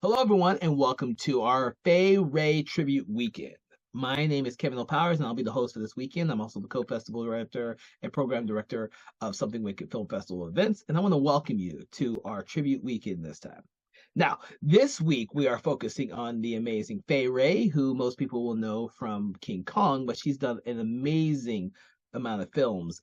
Hello, everyone, and welcome to our Fay Wray Tribute Weekend. My name is Kevin O'Powers, and I'll be the host for this weekend. I'm also the co-festival director and program director of Something Wicked Film Festival events, and I want to welcome you to our Tribute Weekend this time. Now, this week we are focusing on the amazing Fay Wray, who most people will know from King Kong, but she's done an amazing amount of films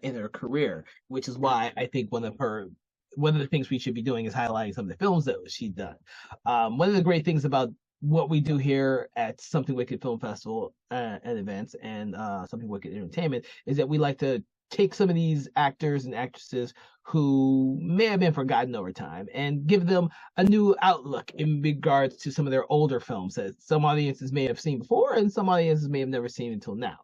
in her career, which is why I think one of the things we should be doing is highlighting some of the films that she's done. One of the great things about what we do here at Something Wicked Film Festival and events and Something Wicked Entertainment is that we like to take some of these actors and actresses who may have been forgotten over time and give them a new outlook in regards to some of their older films that some audiences may have seen before and some audiences may have never seen until now.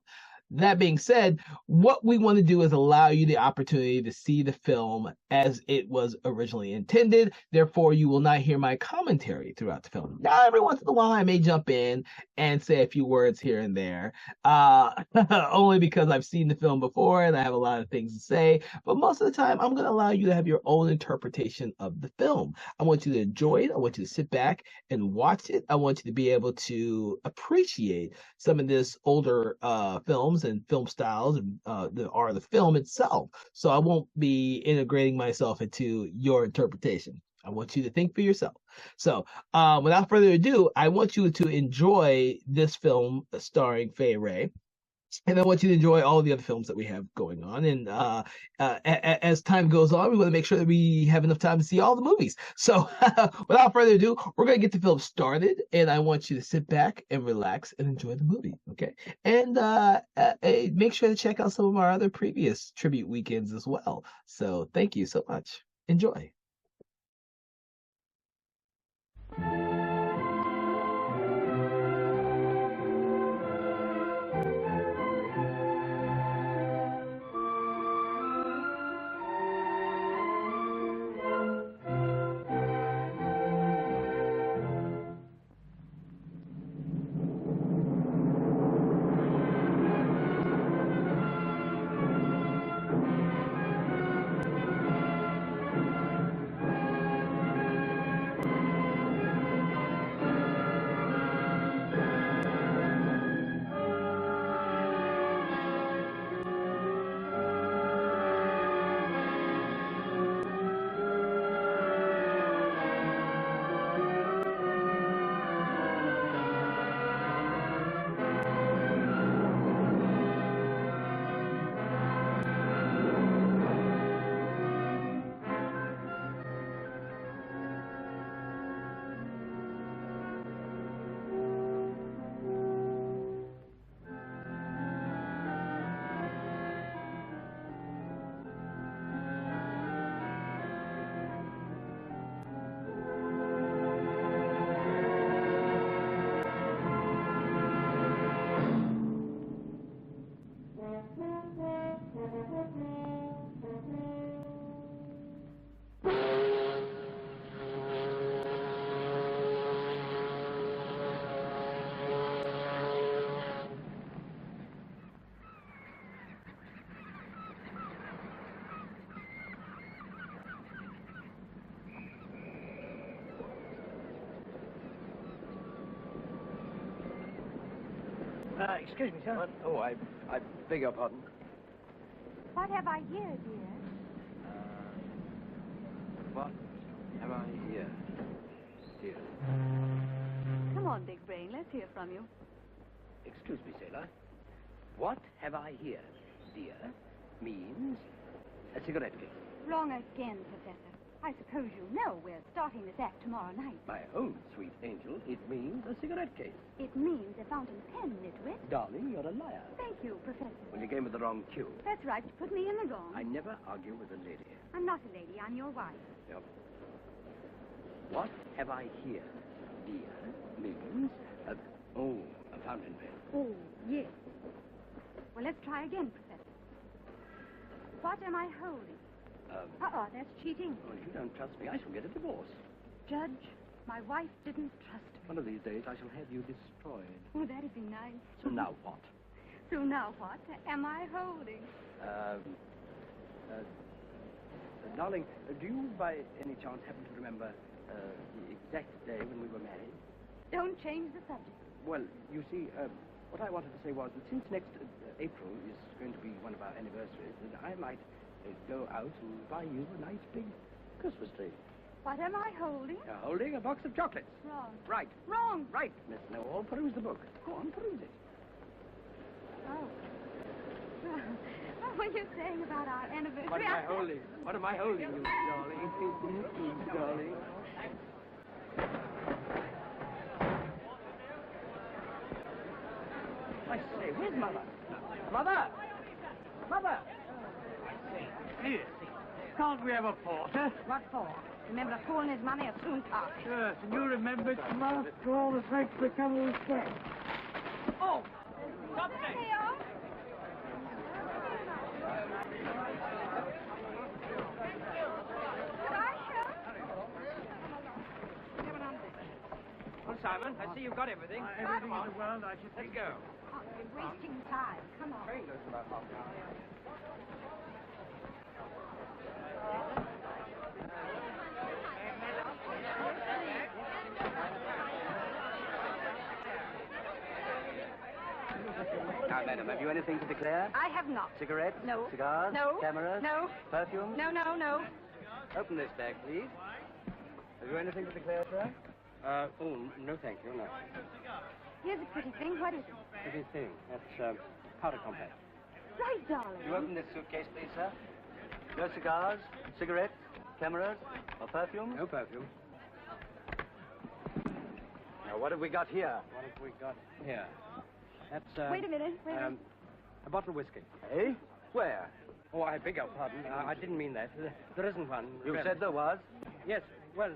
That being said, what we want to do is allow you the opportunity to see the film as it was originally intended. Therefore, you will not hear my commentary throughout the film. Now, every once in a while, I may jump in and say a few words here and there, only because I've seen the film before and I have a lot of things to say. But most of the time, I'm going to allow you to have your own interpretation of the film. I want you to enjoy it. I want you to sit back and watch it. I want you to be able to appreciate some of this older films and film styles and the film itself. So I won't be integrating myself into your interpretation. I want you to think for yourself. So without further ado, I want you to enjoy this film starring Fay Wray. And I want you to enjoy all the other films that we have going on. And as time goes on, we want to make sure that we have enough time to see all the movies. So without further ado, we're going to get the film started. And I want you to sit back and relax and enjoy the movie. Okay. And make sure to check out some of our other previous tribute weekends as well. So thank you so much. Enjoy. Excuse me, sir. What? Oh, I beg your pardon. What have I here, dear? What have I here, dear? Come on, Big Brain. Let's hear from you. Excuse me, sailor. What have I here, dear, means a cigarette case. Wrong again, Professor. I suppose you know we're starting this act tomorrow night. My own sweet angel, it means a cigarette case. It means a fountain pen, Nitwit. Darling, you're a liar. Thank you, Professor. Well, you came with the wrong cue. That's right. You put me in the wrong. I never argue with a lady. I'm not a lady. I'm your wife. Yep. What have I here, dear, means a fountain pen. Oh, yes. Well, let's try again, Professor. What am I holding? That's cheating. Well, if you don't trust me, I shall get a divorce. Judge, my wife didn't trust me. One of these days, I shall have you destroyed. Oh, that'd be nice. So now what? So now what am I holding? Darling, do you by any chance happen to remember the exact day when we were married? Don't change the subject. Well, you see, what I wanted to say was that since next April is going to be one of our anniversaries, that I might go out and buy you a nice big Christmas tree. What am I holding? You're holding a box of chocolates. Wrong. Right. Wrong. Right, Miss Noel. Peruse the book. Go on, peruse it. Oh. What were you saying about our anniversary? What am I holding? What am I holding, you darling? Darling. I say, where's Mother? Mother! Mother! Here. Can't we have a porter? What for? Remember, a fool and his money are soon past. Yes, and you remember tomorrow for all the thanks we come we spent. Oh! Stop there! Theo? Could I help? Well, Simon, I see you've got everything. Everything in the world, I should Let's think. go. Oh, you're wasting time. Come on. Train goes in about half an hour. Now, madam, have you anything to declare? I have not. Cigarettes? No. Cigars? No. Cameras? No. Perfume? No, no, no. Open this bag, please. Have you anything to declare, sir? No, thank you, no. Here's a pretty thing. What is it? Pretty thing. That's, powder compact. Right, darling. You open this suitcase, please, sir? No cigars, cigarettes, cameras, or perfume? No perfume. Now, what have we got here? What have we got here? That's, Wait a minute. Wait a minute. A bottle of whiskey. Eh? Where? Oh, I beg your pardon. I didn't mean that. There isn't one. You said there was? Yes. Well,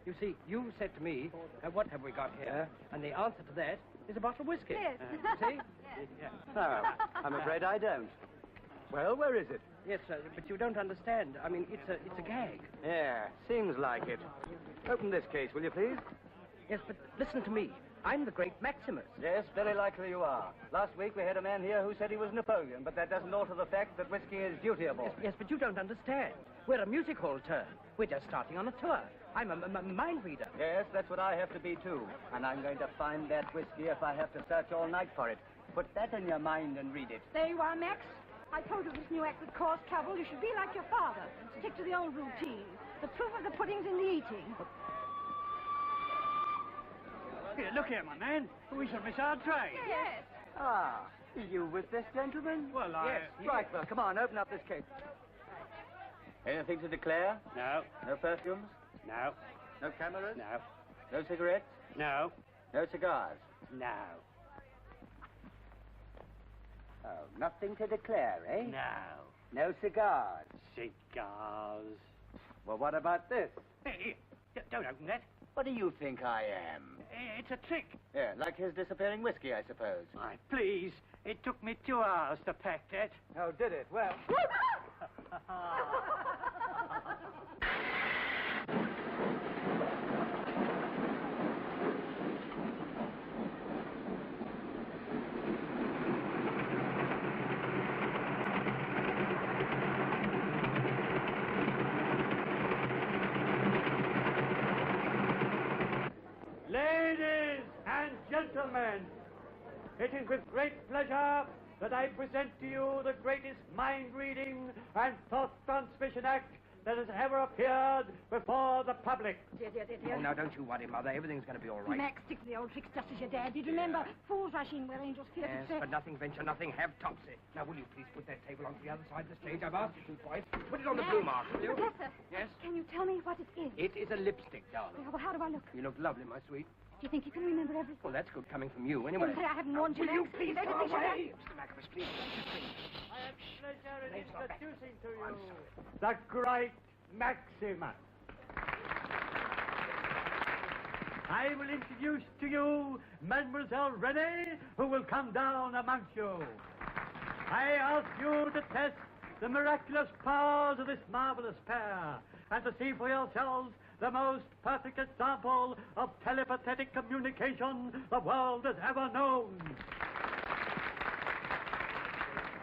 you see, you said to me, what have we got here? And the answer to that is a bottle of whiskey. Yes. See? Yes. No, I'm afraid I don't. Well, where is it? Yes, sir, but you don't understand. I mean, it's a gag. Yeah, seems like it. Open this case, will you, please? Yes, but listen to me. I'm the great Maximus. Yes, very likely you are. Last week we had a man here who said he was Napoleon, but that doesn't alter the fact that whiskey is dutiable. Yes, but you don't understand. We're a music hall turn. We're just starting on a tour. I'm a mind reader. Yes, that's what I have to be, too. And I'm going to find that whiskey if I have to search all night for it. Put that in your mind and read it. There you are, Max. I told you this new act would cause trouble. You should be like your father. Stick to the old routine. The proof of the pudding's in the eating. Here, look here, my man. We shall miss our train. Yes. Ah, you with this gentleman? Well, Yes, right, well, come on, open up this case. Anything to declare? No. No perfumes? No. No cameras? No. No cigarettes? No. No cigars? No. Oh, nothing to declare, eh? No. No cigars? Cigars. Well, what about this? Hey, don't open that. What do you think I am? It's a trick. Yeah, like his disappearing whiskey, I suppose. My, please. It took me 2 hours to pack that. Oh, did it? Well... Ladies and gentlemen, it is with great pleasure that I present to you the greatest mind-reading and thought-transmission act that has ever appeared before the public. Dear. Oh, now, don't you worry, Mother. Everything's going to be all right. Max, stick to the old tricks just as your dad did. Remember, fools rush in where angels fear Yes, to tread. but nothing venture, nothing have topsy. Now, will you please put that table onto the other side of the stage? I've asked you to twice. Put it on the blue mark, will you? Professor. Yes? Can you tell me what it is? It is a lipstick, darling. Well, how do I look? You look lovely, my sweet. Do you think you can remember everything? Well, that's good coming from you, anyway. Well, say I haven't warned you, Will Max. you please Don't go think so, away? Mr. Maximus, please. I have pleasure in introducing to you the great Maximus. I will introduce to you Mademoiselle Renée, who will come down amongst you. I ask you to test the miraculous powers of this marvelous pair and to see for yourselves the most perfect example of telepathetic communication the world has ever known.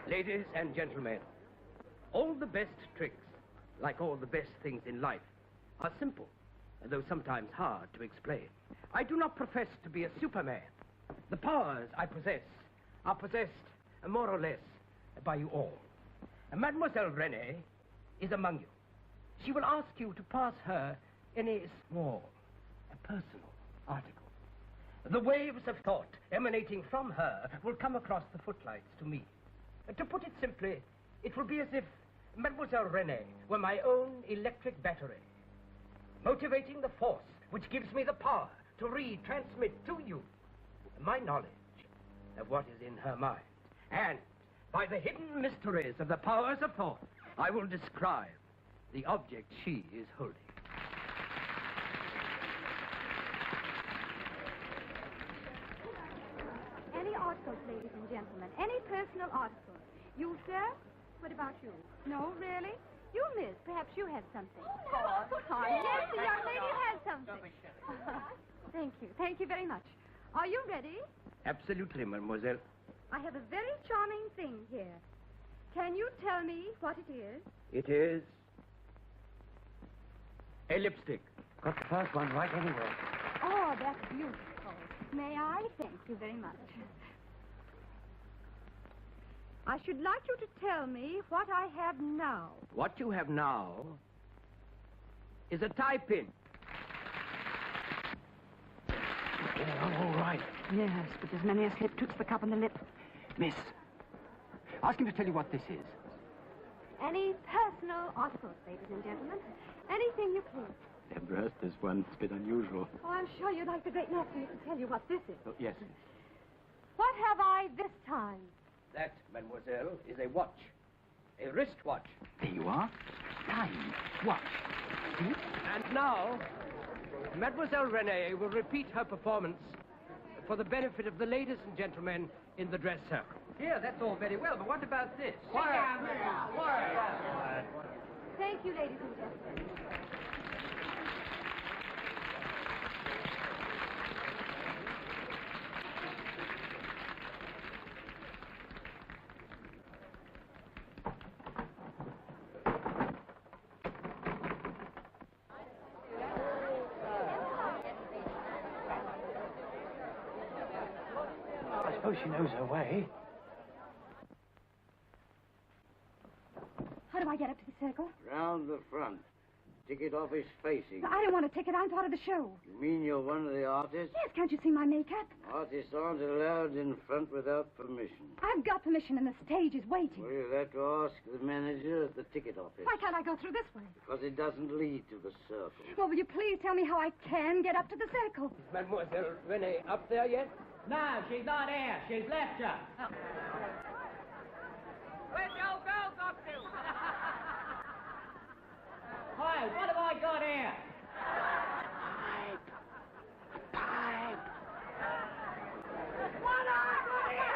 Ladies and gentlemen, all the best tricks, like all the best things in life, are simple. though sometimes hard to explain. I do not profess to be a Superman. The powers I possess are possessed, more or less, by you all. Mademoiselle Renee is among you. She will ask you to pass her any small, personal article. The waves of thought emanating from her will come across the footlights to me. To put it simply, it will be as if Mademoiselle Renee were my own electric battery, motivating the force which gives me the power to retransmit to you my knowledge of what is in her mind. And by the hidden mysteries of the powers of thought, I will describe the object she is holding. Any articles, ladies and gentlemen. Any personal articles. You, sir? What about you? No, really? You, miss. Perhaps you have something. Oh, yes, the young lady has something. Thank you. Thank you very much. Are you ready? Absolutely, mademoiselle. I have a very charming thing here. Can you tell me what it is? It is a lipstick. Got the first one right anyway. Oh, that's beautiful. May I? Thank you very much. I should like you to tell me what I have now. What you have now is a tie pin. Yeah, all right. Yes, but there's many a slip toots the cup and the lip. Miss, ask him to tell you what this is. Any personal articles, ladies and gentlemen. Anything you please. Empress, this one's a bit unusual. Oh, I'm sure you'd like the great enough for me to tell you what this is. Oh, yes. What have I this time? That, mademoiselle, is a watch. A wristwatch. There you are. Time. Watch. See? And now, Mademoiselle Renee will repeat her performance for the benefit of the ladies and gentlemen in the dress circle. Here, that's all very well, but what about this? Quiet. Quiet. Thank you, ladies and gentlemen. I suppose she knows her way. How do I get up to the circle? Round the front. Ticket office facing. I don't want a ticket. I'm part of the show. You mean you're one of the artists? Yes, can't you see my makeup? Artists aren't allowed in front without permission. I've got permission and the stage is waiting. Well, you'll have to ask the manager at the ticket office. Why can't I go through this way? Because it doesn't lead to the circle. Well, will you please tell me how I can get up to the circle? Is Mademoiselle Renee up there yet? No, she's not here. She's left you. Where's the old girl got to? Hi, what have I got here? Pipe. What I got here?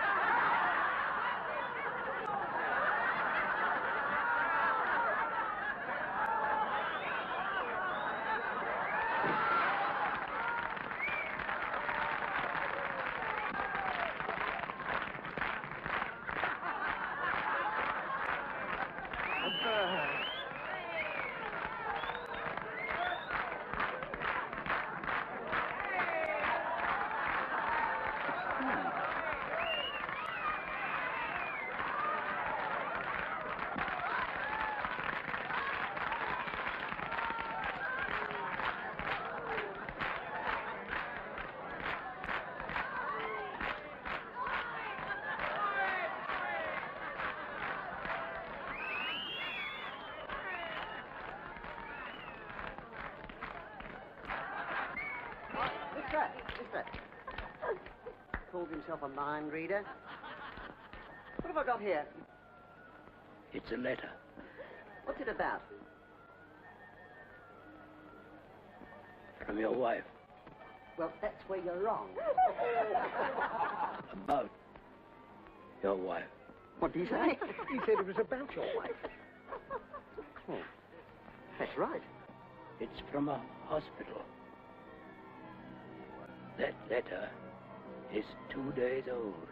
Mister. Calls himself a mind reader. What have I got here? It's a letter. What's it about? From your wife. Well, that's where you're wrong. About your wife. What did he say? He said it was about your wife. Oh, that's right. It's from a hospital. That letter is 2 days old.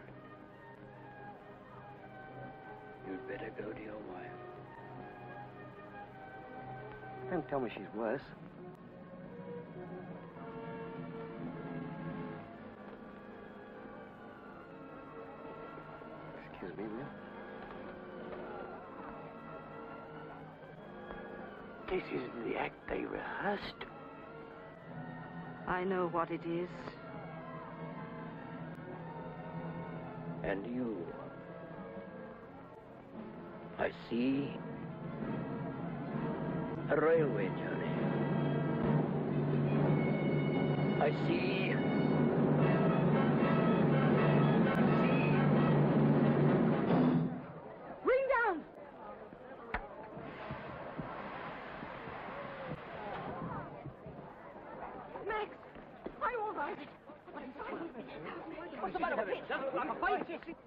You'd better go to your wife. Don't tell me she's worse. This isn't the act they rehearsed. I know what it is. And you... I see... a railway journey. I see... Ring down! Max, are you all right? What's the matter with it? I'm afraid it's...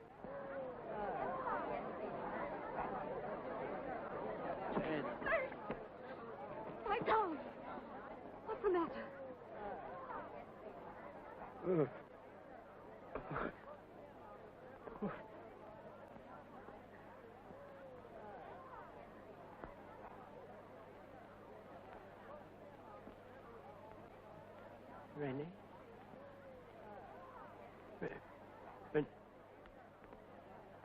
My darling, what's the matter? Rennie?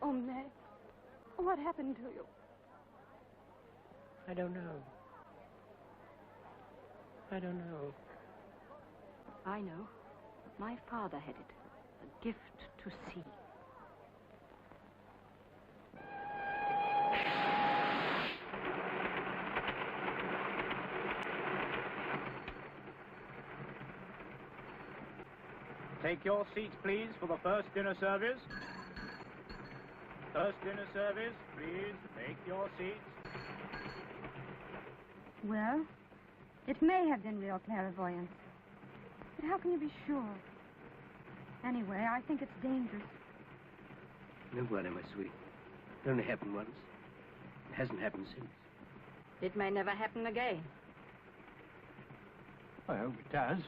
Oh, Max, what happened to you? I don't know. I don't know. I know. My father had it. A gift to see. Take your seats, please, for the first dinner service. First dinner service, please. Take your seats. Well, it may have been real clairvoyance. But how can you be sure? Anyway, I think it's dangerous. No worry, my sweet. It only happened once. It hasn't happened since. It may never happen again. I hope it does.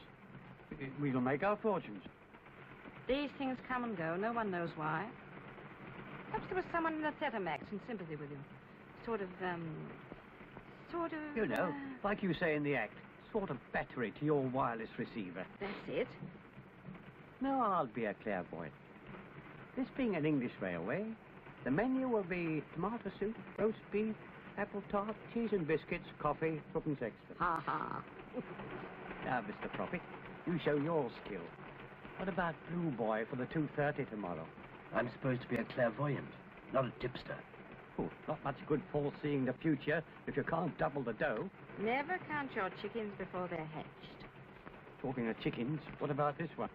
We'll make our fortunes. These things come and go. No one knows why. Perhaps there was someone in the theatre, Max, in sympathy with you. Sort of... You know, like you say in the act, sort of battery to your wireless receiver. That's it. Now I'll be a clairvoyant. This being an English railway, the menu will be tomato soup, roast beef, apple tart, cheese and biscuits, coffee, tuppence extra. Ha ha. Now, Mr. Prophet, you show your skill. What about Blue Boy for the 2:30 tomorrow? I'm supposed to be a clairvoyant, not a tipster. Oh, not much good foreseeing the future if you can't double the dough. Never count your chickens before they're hatched. Talking of chickens, what about this one?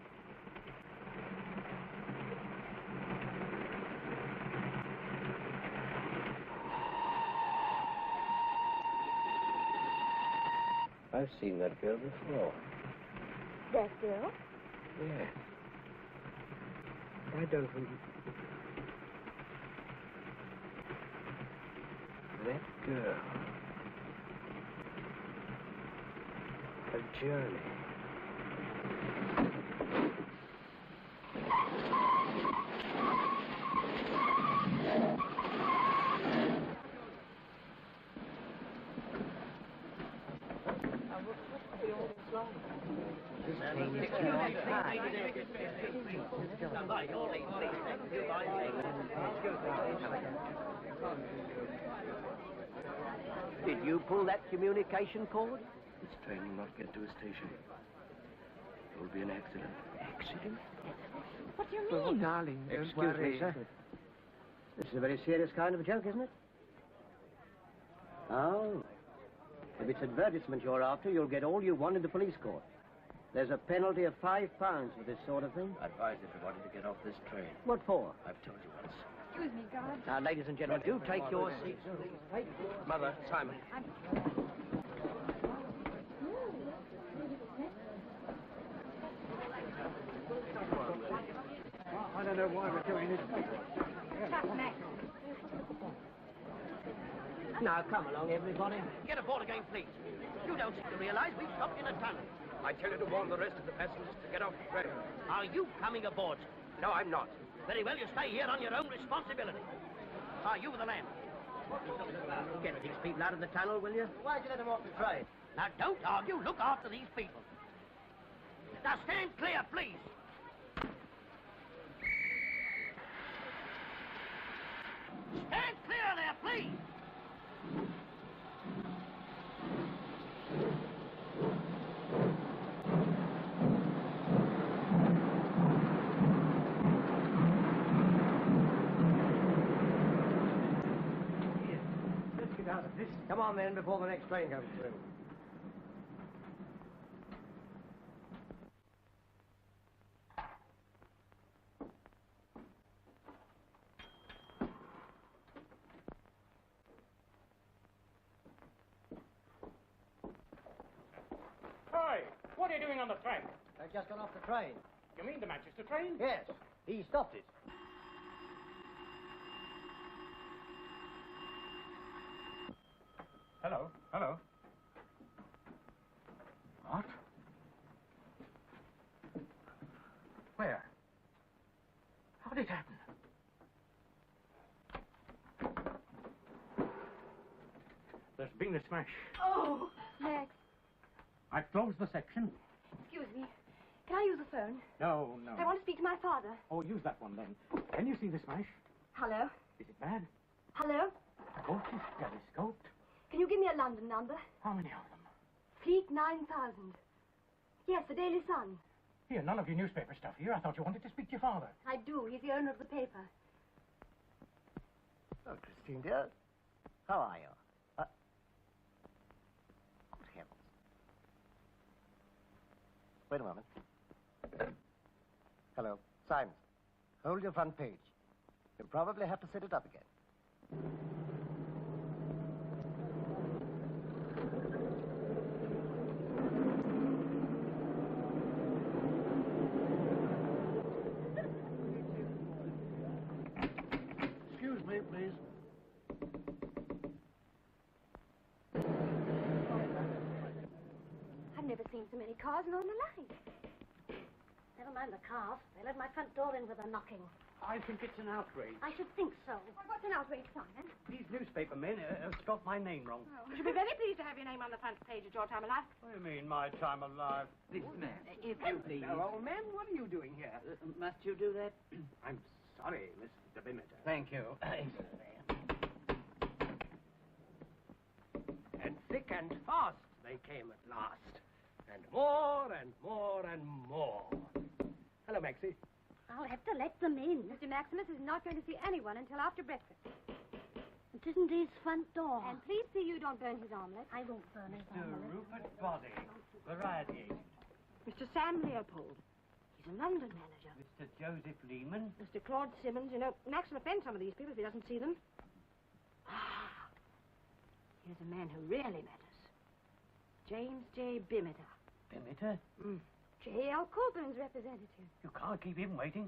I've seen that girl before. That girl? Yeah. I don't think... That girl. A journey. Did you pull that communication cord? This train will not get to a station. There will be an accident. Accident? What do you mean? Darling, Excuse me, sir. This is a very serious kind of a joke, isn't it? Oh. If it's advertisement you're after, you'll get all you want in the police court. There's a penalty of £5 for this sort of thing. I advise everybody to get off this train. What for? I've told you once. Excuse me, God. Now, ladies and gentlemen, do take your seats, please. Mother, Simon. I don't know why we're doing this. Tough, Max. Now, come along, everybody. Get aboard again, please. You don't seem to realize we've stopped in a tunnel. I tell you to warn the rest of the passengers to get off the train. Are you coming aboard? No, I'm not. Very well, you stay here on your own responsibility. Are you with the lamp? Get these people out of the tunnel, will you? Why'd you let them off the train? Now, don't argue. Look after these people. Now, stand clear, please. Stand clear there, please. out of this. Come on, then, before the next train comes through. Hi, what are you doing on the train? I've just gone off the train. You mean the Manchester train? Yes, he stopped it. Hello, hello. What? Where? How did it happen? There's been a smash. Oh, Max. I've closed the section. Excuse me. Can I use the phone? No, no. I want to speak to my father. Oh, use that one then. Can you see the smash? Hello? Is it bad? Hello? The boat is telescoped. Can you give me a London number? How many of them? Fleet 9000. Yes, the Daily Sun. Here, none of your newspaper stuff here. I thought you wanted to speak to your father. I do. He's the owner of the paper. Oh, Christine, dear. How are you? Good heavens. Wait a moment. Hello. Simon. Hold your front page. You'll probably have to set it up again. Excuse me, please. I've never seen so many cars in all my life. Never mind the cars. They let my front door in with a knocking. I think it's an outrage. I should think so. What's an outrage, Simon? These newspaper men have spelt my name wrong. I should be very pleased to have your name on the front page at your time of life. What do you mean, my time of life? This man, if you please. Now, old man, what are you doing here? Must you do that? I'm sorry, Mr. Bimiter. Thank you. And thick and fast they came at last. And more and more and more. Hello, Maxie. I'll have to let them in. Mr. Maximus is not going to see anyone until after breakfast. It isn't his front door. And please see you don't burn his omelette. I won't burn his Mr. omelette. Rupert Body, variety agent. Mr. Sam Leopold. He's a London manager. Mr. Joseph Lehman. Mr. Claude Simmons. You know, Max will offend some of these people if he doesn't see them. Ah, here's a man who really matters. James J. Bimiter. Bimiter? J.L. Colburn's representative. You can't keep him waiting.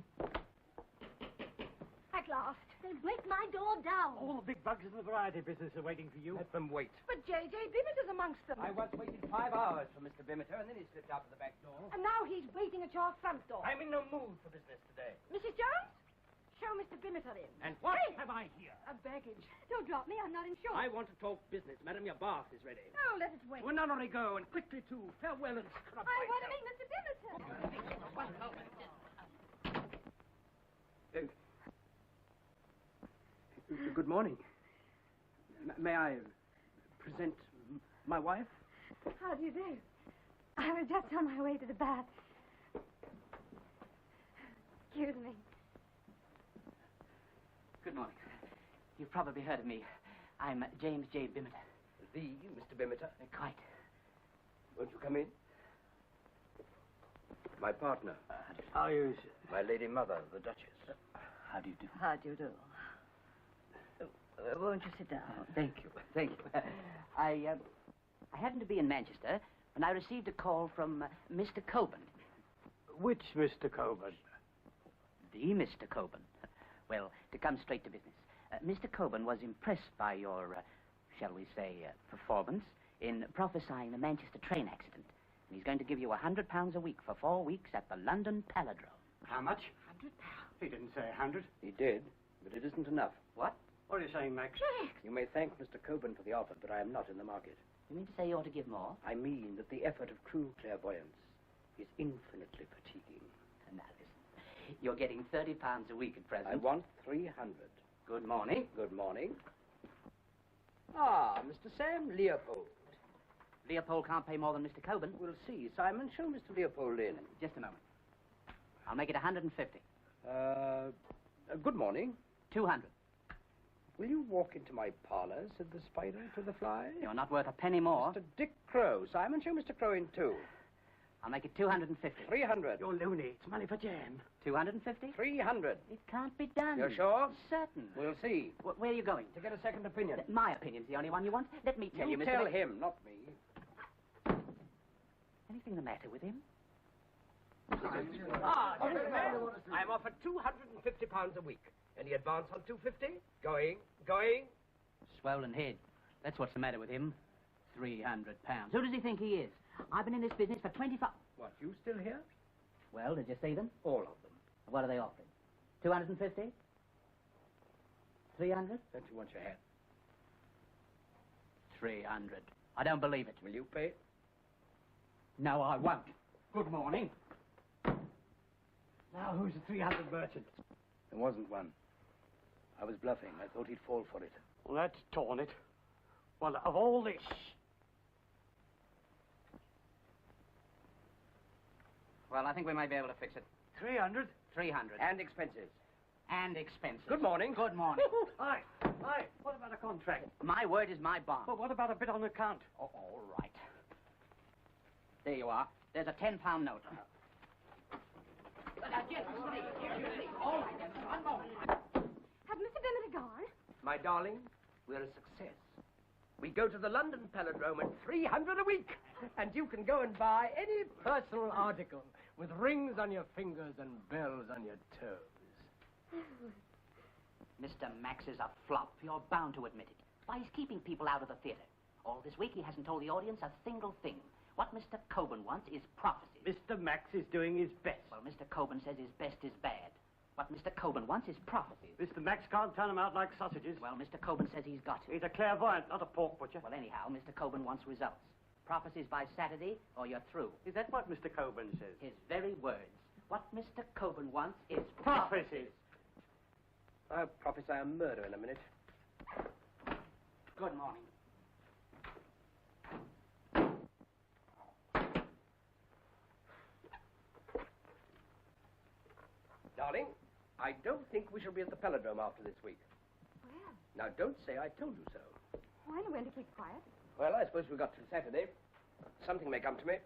At last. They break my door down. All the big bugs in the variety business are waiting for you. Let them wait. But J.J. Bimiter's amongst them. I once waited 5 hours for Mr. Bimiter, and then he slipped out of the back door. And now he's waiting at your front door. I'm in no mood for business today. Mrs. Jones, show Mr. Bimiter in. And what Hey! have I here? A baggage. Don't drop me. I'm not insured. I want to talk business, madam. Your bath is ready. Oh, let it wait. Well, now only go, and quickly, too. Farewell and scrub I want to myself. meet Mr. Bimiter. Good morning. May I present my wife? How do you do? I was just on my way to the bath. Excuse me. Good morning. You've probably heard of me. I'm James J. Bimiter. The Mr. Bimiter. Quite. Won't you come in? My partner. How are you, sir? My lady mother, the Duchess. How do you do? How do you do? Won't you sit down? Thank you. Thank you. I happened to be in Manchester when I received a call from Mr. Coburn. Which Mr. Coburn? The Mr. Coburn. Well, to come straight to business, Mr. Coburn was impressed by your, shall we say, performance in prophesying the Manchester train accident. And he's going to give you £100 a week for 4 weeks at the London Palindrome. How much? £100? He didn't say 100. He did, but it isn't enough. What? What are you saying, Max? You may thank Mr. Coburn for the offer, but I am not in the market. You mean to say you ought to give more? I mean that the effort of true clairvoyance is infinitely fatiguing. Now, listen. You're getting £30 a week at present. I want 300. Good morning. Good morning. Ah, Mr. Sam Leopold. Leopold can't pay more than Mr. Coburn. We'll see. Simon, show Mr. Leopold in. Just a moment. I'll make it 150. Good morning. 200. Will you walk into my parlor, said the spider to the fly. You're not worth a penny more. Mr. Dick Crow. Simon, show Mr. Crow in too. I'll make it 250. 300. You're loony. It's money for jam. 250? 300. It can't be done. You're sure? Certain. We'll see. Where are you going? To get a second opinion. My opinion's the only one you want. Let me tell you, Mr. tell him, not me. Anything the matter with him? I'm offered £250 a week. Any advance on 250? Going. Swollen head. That's what's the matter with him. £300. Who does he think he is? I've been in this business for 25... What, you still here? Well, did you see them? All of them. What are they offering? 250? 300? Don't you want your hat? 300. I don't believe it. Will you pay? No, I won't. Good morning. Now, who's the 300 merchant? There wasn't one. I was bluffing. I thought he'd fall for it. Well, that's torn it. Well, of all this... Well, I think we might be able to fix it. 300? 300. And expenses. And expenses. Good morning. Good morning. Aye. What about a contract? My word is my bond. Well, what about a bit on account? Oh, all right. There you are. There's a £10 note. All right, then. One moment. Has Mr. Bennett gone? My darling, we're a success. We go to the London Palindrome at 300 a week. And you can go and buy any personal article with rings on your fingers and bells on your toes. Mr. Max is a flop. You're bound to admit it. Why, he's keeping people out of the theater. All this week, he hasn't told the audience a single thing. What Mr. Coburn wants is prophecy. Mr. Max is doing his best. Well, Mr. Coburn says his best is bad. What Mr. Coburn wants is prophecy. Mr. Max can't turn them out like sausages. Well, Mr. Coburn says he's got to. He's a clairvoyant, not a pork butcher. Well, anyhow, Mr. Coburn wants results. Prophecies by Saturday, or you're through. Is that what Mr. Coburn says? His very words. What Mr. Coburn wants is prophecies. I'll prophesy a murder in a minute. Good morning. Darling, I don't think we shall be at the Palindrome after this week. Well, Now, don't say I told you so. I know when to keep quiet. Well, I suppose we've got till Saturday. Something may come to me.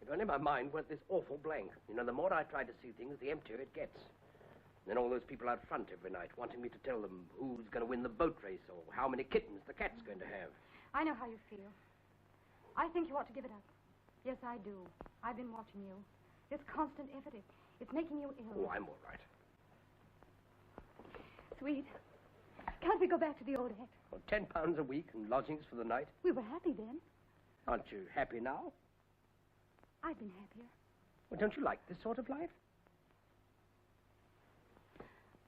If only my mind weren't this awful blank. You know, the more I try to see things, the emptier it gets. And then all those people out front every night wanting me to tell them who's going to win the boat race or how many kittens the cat's going to have. I know how you feel. I think you ought to give it up. Yes, I do. I've been watching you. This constant effort, it's making you ill. Oh, I'm all right. Sweet, can't we go back to the old act? Well, £10 a week and lodgings for the night. We were happy then. Aren't you happy now? I've been happier. Well, don't you like this sort of life?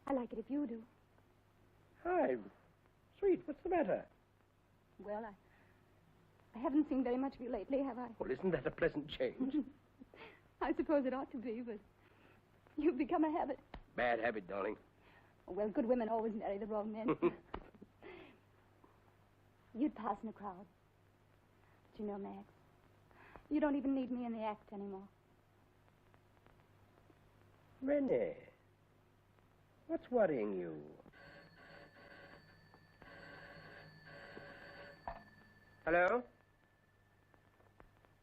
I like it if you do. Hi. Sweet, what's the matter? Well, I haven't seen very much of you lately, have I? Well, isn't that a pleasant change? I suppose it ought to be, but you've become a habit. Bad habit, darling. Well, good women always marry the wrong men. You'd pass in a crowd. But you know, Max, you don't even need me in the act anymore. Renee, what's worrying you? Hello?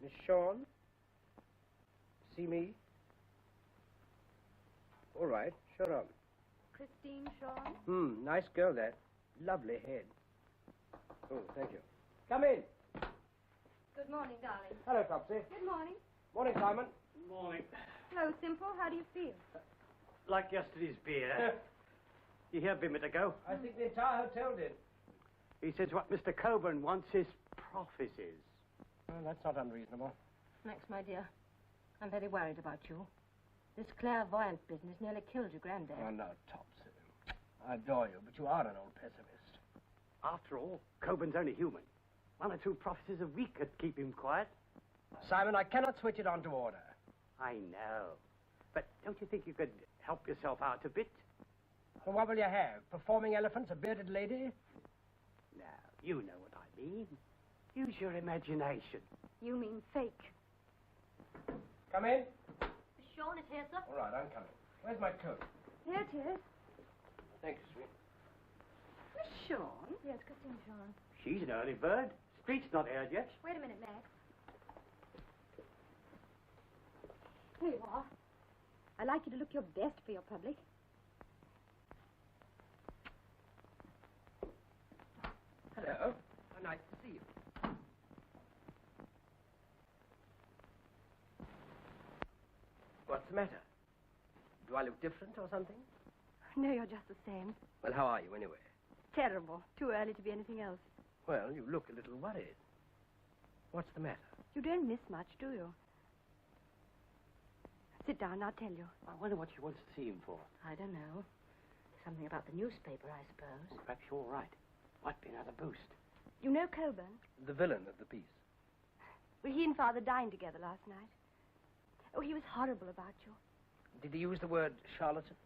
Miss Shawn? See me? All right, sure on. Christine Shawn? Nice girl, that. Lovely head. Oh, thank you. Come in. Good morning, darling. Hello, Topsy. Good morning. Morning, Simon. Morning. Hello, Simple. How do you feel? Like yesterday's beer. You hear Bimmett ago? I think the entire hotel did. He says what Mr. Coburn wants is prophecies. Well, that's not unreasonable. Max, my dear, I'm very worried about you. This clairvoyant business nearly killed your granddad. Oh, no, Topsy. I adore you, but you are an old pessimist. After all, Coburn's only human. 1 or 2 prophecies a week could keep him quiet. Simon, I cannot switch it on to order. I know. But don't you think you could help yourself out a bit? Well, what will you have? Performing elephants, a bearded lady? Now, you know what I mean. Use your imagination. You mean fake. Come in. Miss Shawn is here, sir. All right, I'm coming. Where's my coat? Here it is. Thank you, sweet. Miss Sean? Yes, Christine Sean. She's an early bird. Street's not aired yet. Wait a minute, Max. Here you are. I'd like you to look your best for your public. Hello. How nice to see you. What's the matter? Do I look different or something? No, you're just the same. Well, how are you anyway? Terrible. Too early to be anything else. Well, you look a little worried. What's the matter? You don't miss much, do you? Sit down, I'll tell you. I wonder what she wants to see him for. I don't know. Something about the newspaper, I suppose. Well, perhaps you're right. Might be another boost. You know Coburn? The villain of the piece. Well, he and Father dined together last night. Oh, he was horrible about you. Did he use the word charlatan?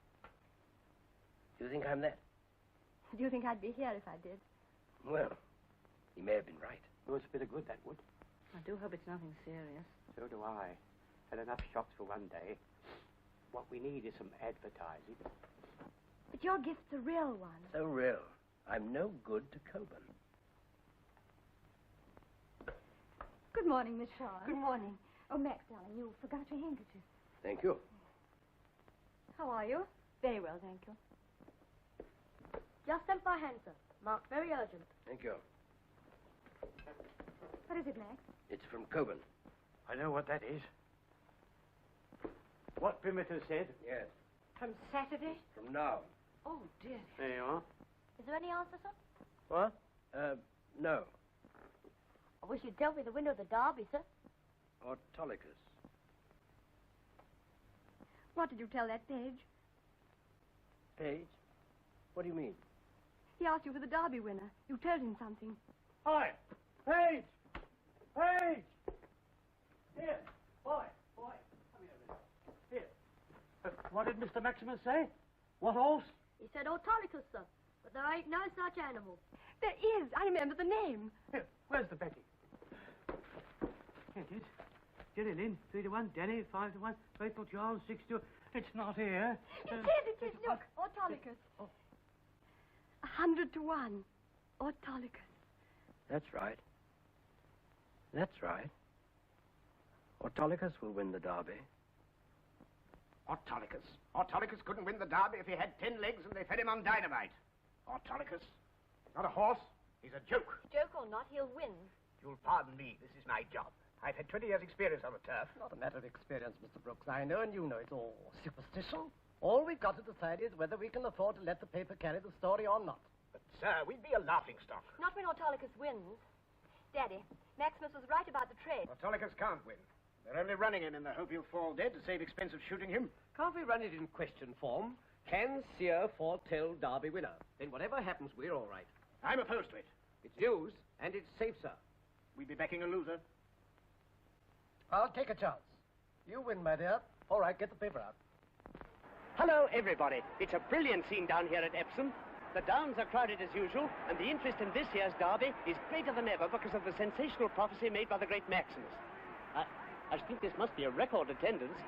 Do you think I'm that? Do you think I'd be here if I did? Well, he may have been right. Oh, it's a bit of good, that would. I do hope it's nothing serious. So do I. Had enough shocks for one day. What we need is some advertising. But your gift's a real one. So real. I'm no good to Coburn. Good morning, Miss Shaw. Good morning. Oh, Max, darling, you forgot your handkerchief. Thank you. How are you? Very well, thank you. Just sent by hand, sir. Marked very urgent. Thank you. What is it, Max? It's from Coburn. I know what that is. What Primitive said? Yes. From Saturday? From now. Oh, dear. There you are. Is there any answer, sir? What? No. I wish you'd tell me the winner of the derby, sir. Autolycus. What did you tell that page? Page? What do you mean? He asked you for the derby winner. You told him something. Hi! Page! Page! Here! Boy! Come here a minute. Here. What did Mr. Maximus say? What horse? He said Autolycus, sir. But there ain't no such animal. There is. I remember the name. Here, where's the betting? Here it is. Jenny Lynn, 3-1. Denny, 5-1. Faithful Charles, 6-2. It's not here. It is. Look, Autolycus. 100-1. Autolycus. That's right. That's right. Autolycus will win the derby. Autolycus. Autolycus couldn't win the derby if he had 10 legs and they fed him on dynamite. Autolycus. Not a horse. He's a joke. Joke or not, he'll win. You'll pardon me. This is my job. I've had 20 years' experience on the turf. Not a matter of experience, Mr. Brooks. I know, and you know, it's all superstition. All we've got to decide is whether we can afford to let the paper carry the story or not. But, sir, we'd be a laughingstock. Not when Autolycus wins. Daddy, Maximus was right about the trade. Autolycus can't win. They're only running him in the hope he'll fall dead to save expense of shooting him. Can't we run it in question form? Can Sear foretell derby winner? Then whatever happens, we're all right. I'm opposed to it. It's news, and it's safe, sir. We'd be backing a loser. I'll take a chance. You win, my dear. All right, get the paper out. Hello, everybody. It's a brilliant scene down here at Epsom. The downs are crowded as usual, and the interest in this year's derby is greater than ever because of the sensational prophecy made by the great Maximus. I think this must be a record attendance,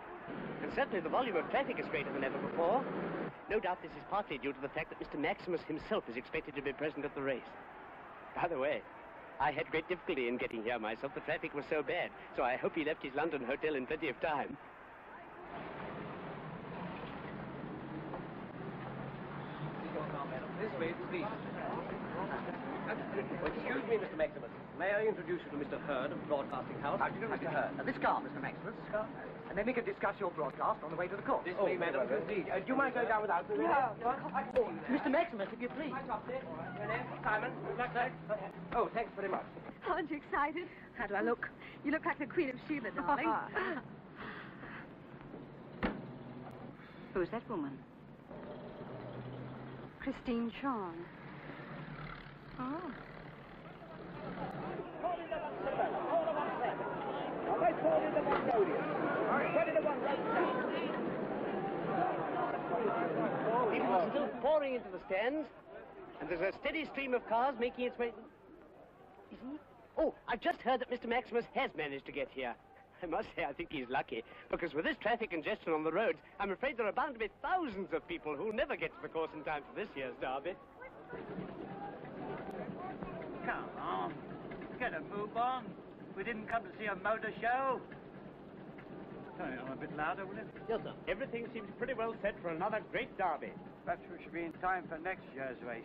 and certainly the volume of traffic is greater than ever before. No doubt this is partly due to the fact that Mr. Maximus himself is expected to be present at the race. By the way, I had great difficulty in getting here myself. The traffic was so bad, so I hope he left his London hotel in plenty of time. This way, please. Excuse me, Mr. Maximus. May I introduce you to Mr. Hurd of Broadcasting House? How do you do, Mr. Hurd? This car, Mr. Maximus. This car? And then we can discuss your broadcast on the way to the court. This way, madam, indeed. Do you mind going down without me? No. Mr. Maximus, if you please. Simon, oh, thanks very much. Aren't you excited? How do I look? You look like the Queen of Sheba, darling. Who's that woman? Christine Sean. Oh. People are still pouring into the stands, and there's a steady stream of cars making its way... Is he? Oh, I've just heard that Mr. Maximus has managed to get here. I must say I think he's lucky, because with this traffic congestion on the roads, I'm afraid there are bound to be thousands of people who'll never get to the course in time for this year's derby. better move on. We didn't come to see a motor show. Turn it on a bit louder, will you? Yes, sir. Everything seems pretty well set for another great derby. Perhaps we should be in time for next year's race.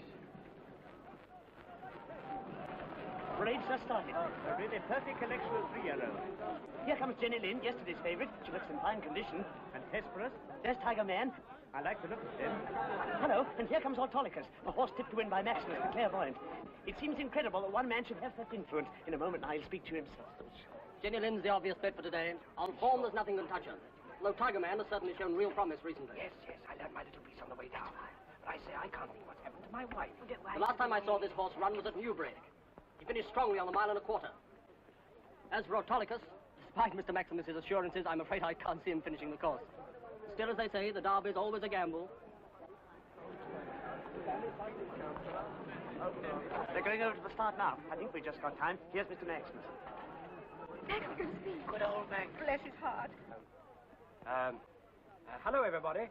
Parades are started. A really perfect collection of 3-year-olds. Here comes Jenny Lind, yesterday's favorite. She looks in fine condition. And Hesperus. There's Tiger Man. I like the look of him. Hello, and here comes Autolycus, a horse tipped to win by Maximus, the clairvoyant. It seems incredible that one man should have such influence. In a moment, I'll speak to himself. Jenny Lind's the obvious bet for today. On form, there's nothing can touch her. Though Tiger Man has certainly shown real promise recently. Yes, I learned my little piece on the way down. But I say I can't think what's happened to my wife. The last time I saw this horse run was at Newbury. He finished strongly on the 1.25 miles. As for Autolycus, despite Mr. Maximus's assurances, I'm afraid I can't see him finishing the course. Still, as they say, the derby's always a gamble. They're going over to the start now. I think we just got time. Here's Mr. Maximus. Max is going to speak. Good old Mac. Bless his heart. Hello, everybody.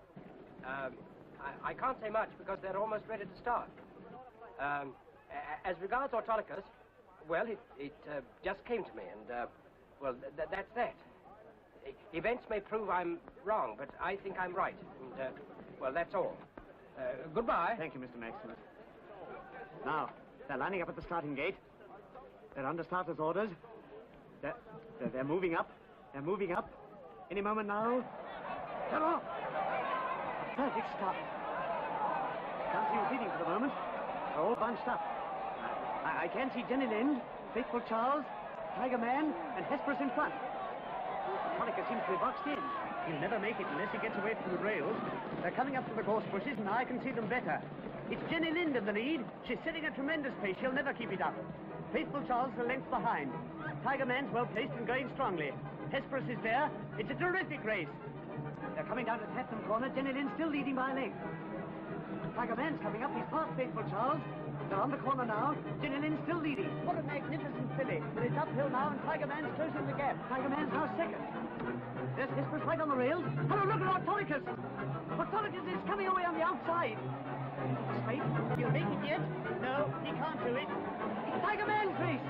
I can't say much because they're almost ready to start. As regards Autolycus, well, it just came to me, and, well, that's that. Events may prove I'm wrong, but I think I'm right. And, well, that's all. Goodbye. Thank you, Mr. Maximus. Now, they're lining up at the starting gate. They're under starter's orders. They're moving up. They're moving up. Any moment now. Come on! Perfect start. Can't see who's leading for the moment. They're all bunched up. I can see Jenny Lind, Faithful Charles, Tiger Man, and Hesperus in front. Autolycus seems to be boxed in. He'll never make it unless he gets away from the rails. They're coming up to the gorse bushes, and I can see them better. It's Jenny Lind in the lead. She's setting a tremendous pace. She'll never keep it up. Faithful Charles a length behind. Tiger Man's well placed and going strongly. Hesperus is there. It's a terrific race. They're coming down to Tatnam Corner. Jenny Lind still leading by a length. Tiger Man's coming up. He's past Faithful Charles. They're on the corner now. Jenny Lind still leading. What a magnificent filly. But it's uphill now, and Tiger Man's closing the gap. Tiger Man's now second. There's Hesperus right on the rails. Hello, look at Autolycus. Autolycus is coming away on the outside. Straight. He'll make it yet? No, he can't do it. It's Tiger Man's race.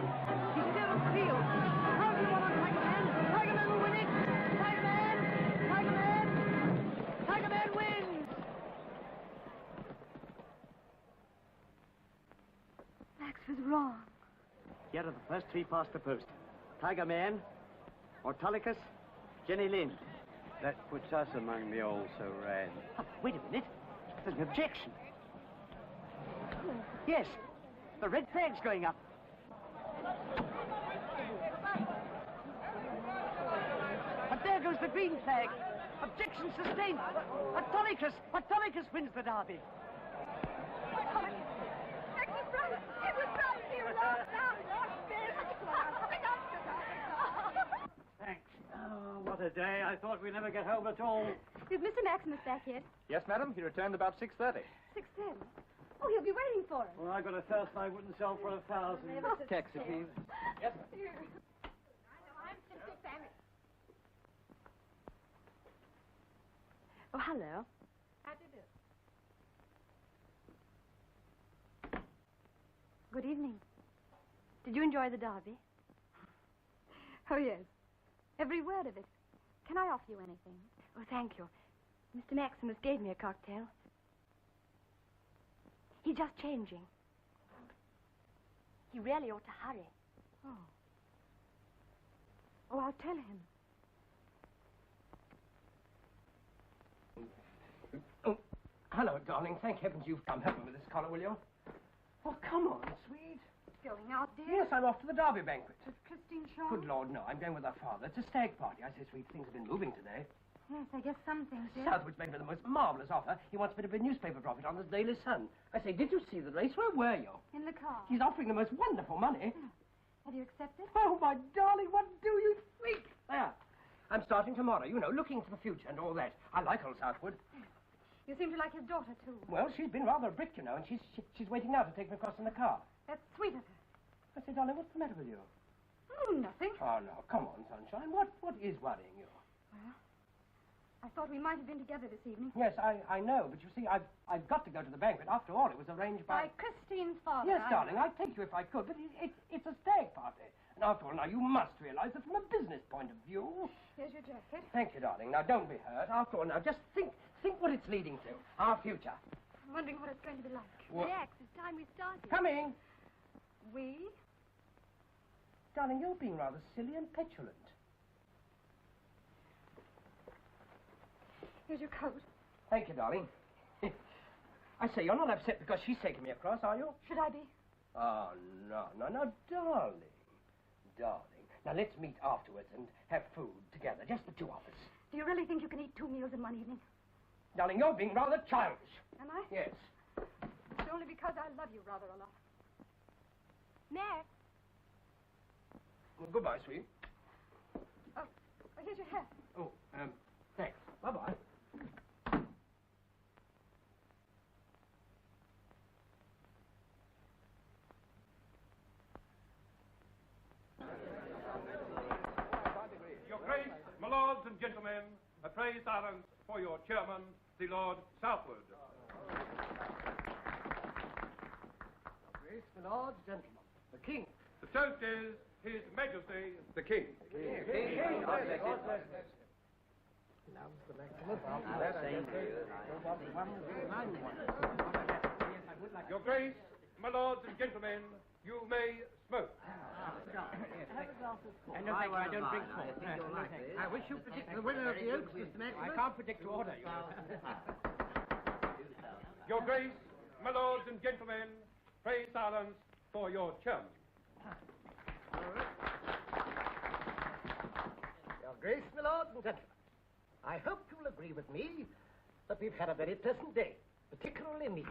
He's still on the field. How do you want on Tiger Man? Tiger Man will win it. Tiger Man! Tiger Man! Tiger Man wins! Max was wrong. Here are the first 3 past the post. Tiger Man, Autolycus, Jenny Lind. That puts us among the also-ran. Oh, wait a minute. There's an objection. Yes, the red flag's going up. But there goes the green flag. Objection sustained. Autolycus wins the derby. Max was right. It was right. He was lost now. Thanks. Oh, what a day. I thought we'd never get home at all. Is Mr. Maximus back yet? Yes, madam. He returned about 6:30. 6:10. Oh, he'll be waiting for us. Well, I got a thirst I wouldn't sell for 1,000. Taxi, please. Yes, sir. I'm Sister Sammy. Oh, hello. How do you do? Good evening. Did you enjoy the derby? Oh, yes. Every word of it. Can I offer you anything? Oh, thank you. Mr. Maximus gave me a cocktail. He's just changing. He really ought to hurry. Oh. Oh, I'll tell him. Oh, hello, darling. Thank heavens you've come. Help me with this collar, will you? Oh, come on, sweet. Going out, dear? Yes, I'm off to the Derby banquet. With Christine Shaw? Good Lord, no. I'm going with our father. It's a stag party. I say, sweet, things have been moving today. Yes, I guess some things, dear. Southwood's made me the most marvellous offer. He wants me to be a newspaper prophet on the Daily Sun. I say, did you see the race? Where were you? In the car. He's offering the most wonderful money. Have you accepted? Oh, my darling, what do you think? There. I'm starting tomorrow, you know, looking to the future and all that. I like old Southwood. You seem to like his daughter, too. Well, she's been rather a brick, you know, and she's waiting now to take me across in the car. That's sweet of her. I say, darling, what's the matter with you? Oh, nothing. Oh, no, come on, sunshine. What is worrying you? Well, I thought we might have been together this evening. Yes, I know, but you see, I've got to go to the banquet. After all, it was arranged by... By Christine's father. Yes, darling, I'd take you if I could, but it's a stag party. And after all, now, you must realize that from a business point of view... Here's your jacket. Thank you, darling. Now, don't be hurt. After all, now, just think what it's leading to. Our future. I'm wondering what it's going to be like. What? Rex, it's time we started. Coming! We? Darling, you're being rather silly and petulant. Here's your coat. Thank you, darling. I say, you're not upset because she's taken me across, are you? Should I be? Oh, no, darling. Darling. Now, let's meet afterwards and have food together, just the two of us. Do you really think you can eat 2 meals in one evening? Darling, you're being rather childish. Am I? Yes. It's only because I love you rather a lot. Mayor. Well, goodbye, sweet. Oh, here's your hat. Oh, thanks. Bye-bye. Your Grace, my lords and gentlemen, a praise silence for your chairman, the Lord Southwood. Grace, my lords, gentlemen, the King. The toast is His Majesty the King. Your Grace, my lords and gentlemen, you may smoke. I don't drink smoke. I wish you predict the winner of the Oaks, Mr. Maximus. I can't predict order. Your Grace, my lords and gentlemen, praise silence for your chairman. Your Grace, my lords and gentlemen, I hope you'll agree with me that we've had a very pleasant day, particularly me.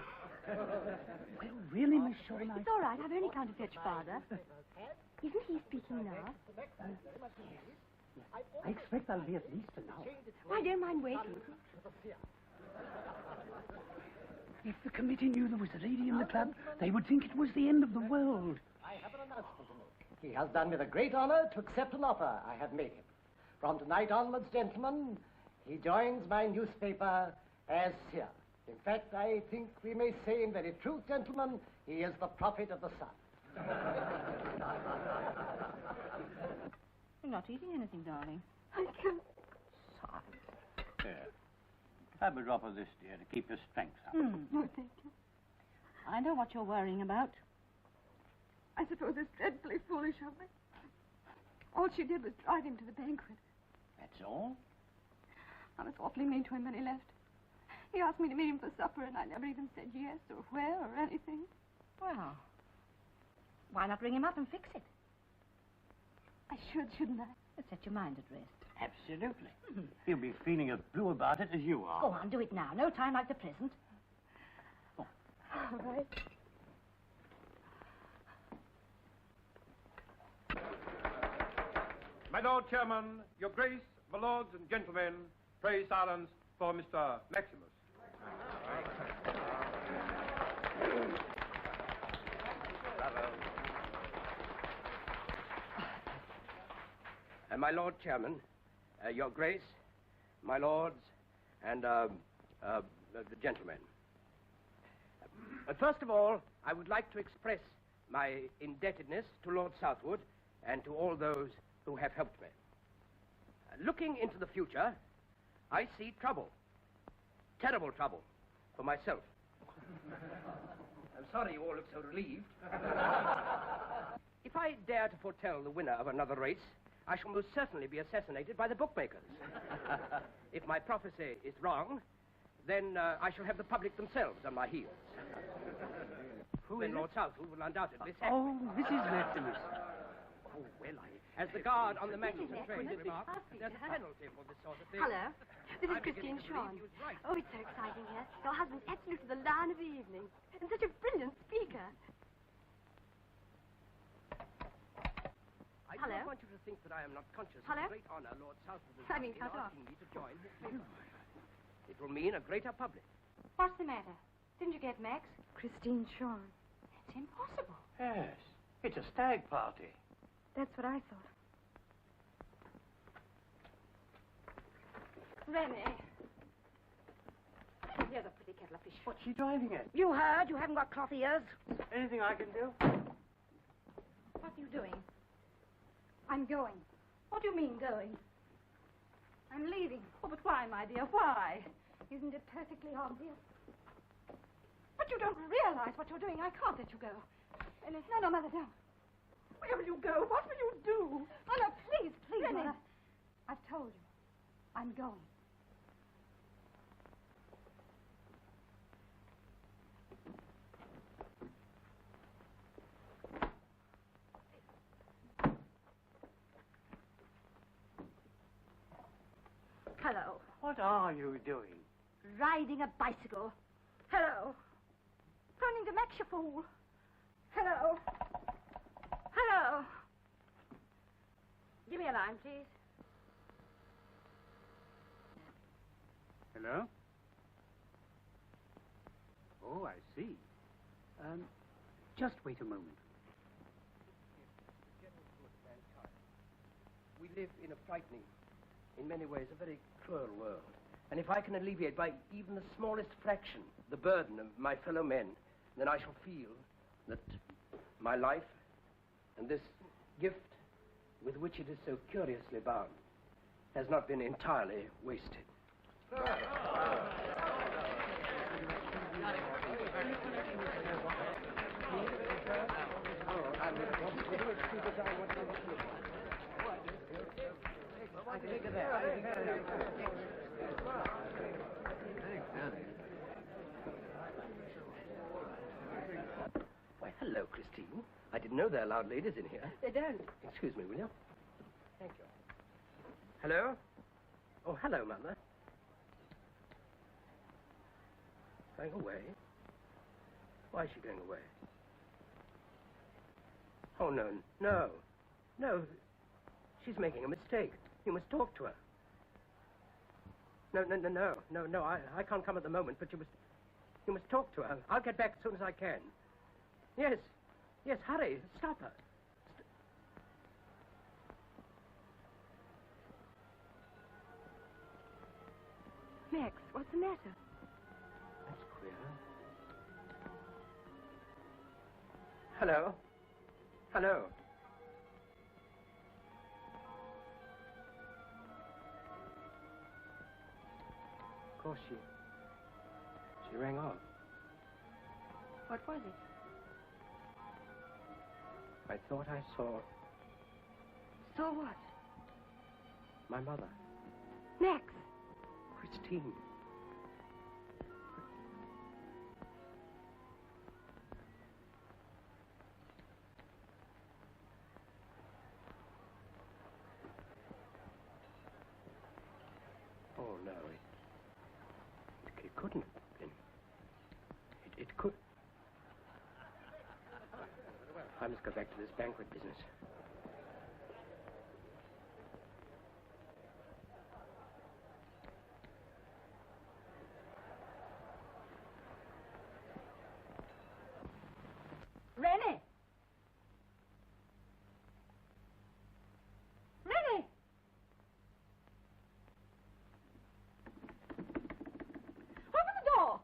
Well, really, Miss Shortline? It's all right. I've only come to fetch Father. Isn't he speaking now? I expect I'll be at least an hour. I don't mind waiting. If the committee knew there was a lady in the club, they would think it was the end of the world. I have an announcement to make. He has done me the great honor to accept an offer I have made him. From tonight onwards, gentlemen, he joins my newspaper as seer. In fact, I think we may say in very truth, gentlemen, he is the prophet of the sun. You're not eating anything, darling. I can't. Here. Have a drop of this, dear, to keep your strength up. No, thank you. I know what you're worrying about. I suppose it's dreadfully foolish of me. All she did was drive him to the banquet. That's all? I was awfully mean to him when he left. He asked me to meet him for supper, and I never even said yes or where or anything. Well, why not ring him up and fix it? I should, shouldn't I? Set your mind at rest. Absolutely. He'll be feeling as blue about it as you are. Go on, do it now. No time like the present. All right. My Lord Chairman, Your Grace, my lords and gentlemen, praise silence for Mr. Maximus. My Lord Chairman, Your Grace, my lords, and the gentlemen. First of all, I would like to express my indebtedness to Lord Southwood and to all those who have helped me. Looking into the future, I see trouble. Terrible trouble for myself. I'm sorry you all look so relieved. If I dare to foretell the winner of another race, I shall most certainly be assassinated by the bookmakers. If my prophecy is wrong, then I shall have the public themselves on my heels. Then Lord Southwood will undoubtedly sack me. Oh, Mrs. Maximus. Oh, well, as the guard on the Manchester train remarked, there's a penalty for this sort of thing. Hello. This is I'm Christine beginning to believe Shawn. he was right. Oh, it's so exciting here. Your husband's absolutely the lion of the evening. And such a brilliant speaker. I Hello? don't want you to think that I am not conscious Hello? of the great honor Lord Southwood has I done mean, in cut off. asking me to join his paper. It will mean a greater public. What's the matter? Didn't you get Max? Christine Shawn. That's impossible. Yes. It's a stag party. That's what I thought. Rennie. Here's a pretty kettle of fish. What's she driving at? You heard? You haven't got cloth ears. Anything I can do? What are you doing? I'm going. What do you mean, going? I'm leaving. Oh, but why, my dear? Why? Isn't it perfectly obvious? But you don't realize what you're doing. I can't let you go. And it's... No, Mother, don't. Where will you go? What will you do? Oh, no, please, Rennie. Mother. I've told you. I'm going. Hello. What are you doing? Riding a bicycle. Hello. Running to match your fool. Hello. Hello. Give me a line, please. Hello? Oh, I see. Just wait a moment. We live in a frightening, in many ways, a very cruel world. And if I can alleviate by even the smallest fraction the burden of my fellow men, then I shall feel that my life and this gift with which it is so curiously bound has not been entirely wasted. Why, hello, Christine. I didn't know there are loud ladies in here. They don't. Excuse me, will you? Thank you. Hello? Oh, hello, Mother. Going away? Why is she going away? Oh, no, no. No, she's making a mistake. You must talk to her. No, I can't come at the moment, but you must talk to her. I'll get back as soon as I can. Yes, hurry, stop her. Max, what's the matter? That's queer. Hello? Hello? Of course, she rang off. What was it? I thought I saw Saw what? my mother, Max. Christine. Oh, no, it couldn't have been. It could. I must go back to this banquet business. Rennie! Rennie! Open the door!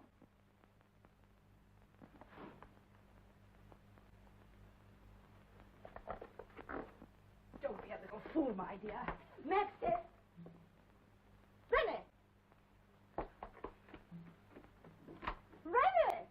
Don't be a little fool, my dear. Max says... Rennie! Rennie!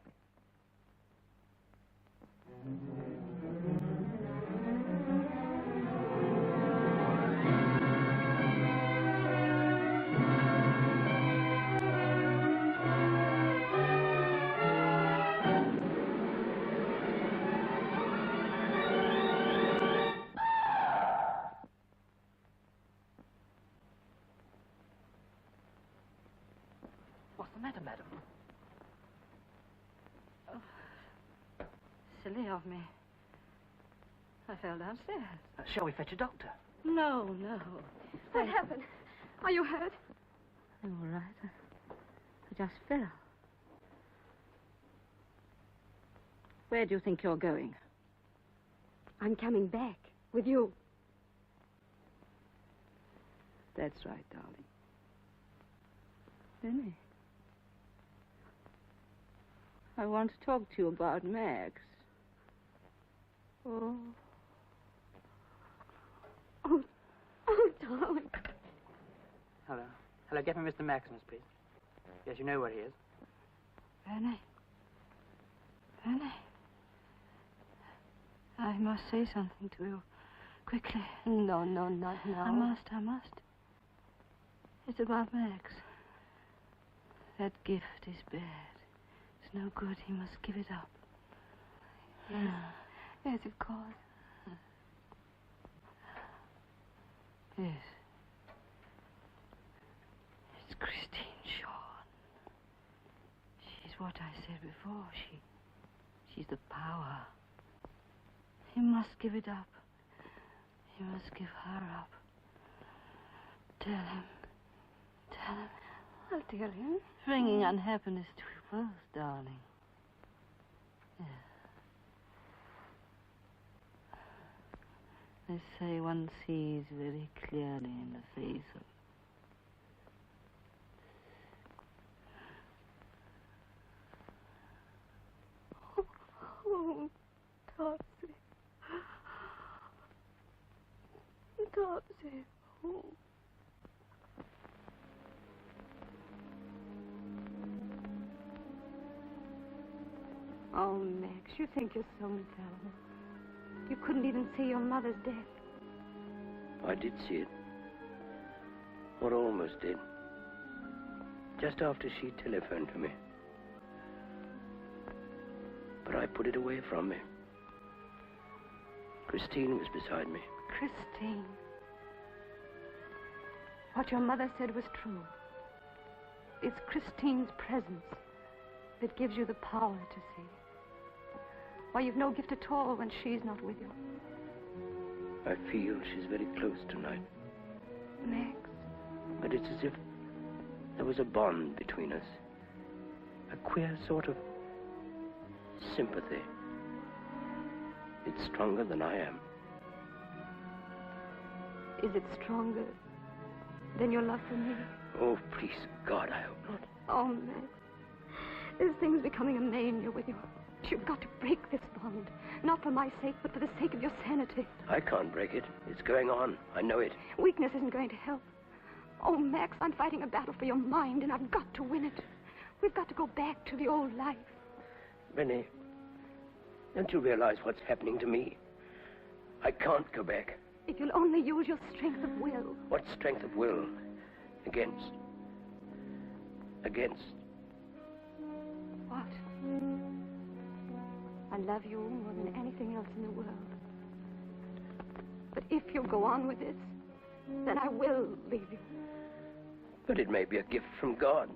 What's the matter, madam? Silly of me. I fell downstairs. Shall we fetch a doctor? No. What happened? Are you hurt? I'm all right. I just fell. Where do you think you're going? I'm coming back with you. That's right, darling. Vinny. I want to talk to you about Max. Oh. Oh, darling. Hello. Hello, get me Mr. Maximus, please. Yes, you know where he is. Vinny. Vinny. I must say something to you. Quickly. No, not now. I must. It's about Max. That gift is bad. It's no good. He must give it up. Yes. Yes, of course. Yes. It's Christine Shawn. She's what I said before. She's the power. He must give it up. He must give her up. Tell him. I'll tell him. Bringing unhappiness to you both, darling. Yeah. They say one sees very clearly in the face of... Oh, Topsy. Topsy. Oh. Oh, Max, you think you're so infallible. You couldn't even see your mother's death. I did see it. Or almost did. Just after she telephoned to me. But I put it away from me. Christine was beside me. Christine. What your mother said was true. It's Christine's presence that gives you the power to see. Why, you've no gift at all when she's not with you. I feel she's very close tonight. Max. But it's as if there was a bond between us. A queer sort of sympathy. It's stronger than I am. Is it stronger than your love for me? Oh, please, God, I hope not. Oh, Max. This thing's becoming a mania with you. You've got to break this bond. Not for my sake, but for the sake of your sanity. I can't break it. It's going on. I know it. Weakness isn't going to help. Oh, Max, I'm fighting a battle for your mind, and I've got to win it. We've got to go back to the old life. Benny, don't you realize what's happening to me? I can't go back. If you'll only use your strength of will. What strength of will? Against? What? I love you more than anything else in the world. But if you go on with this, then I will leave you. But it may be a gift from God.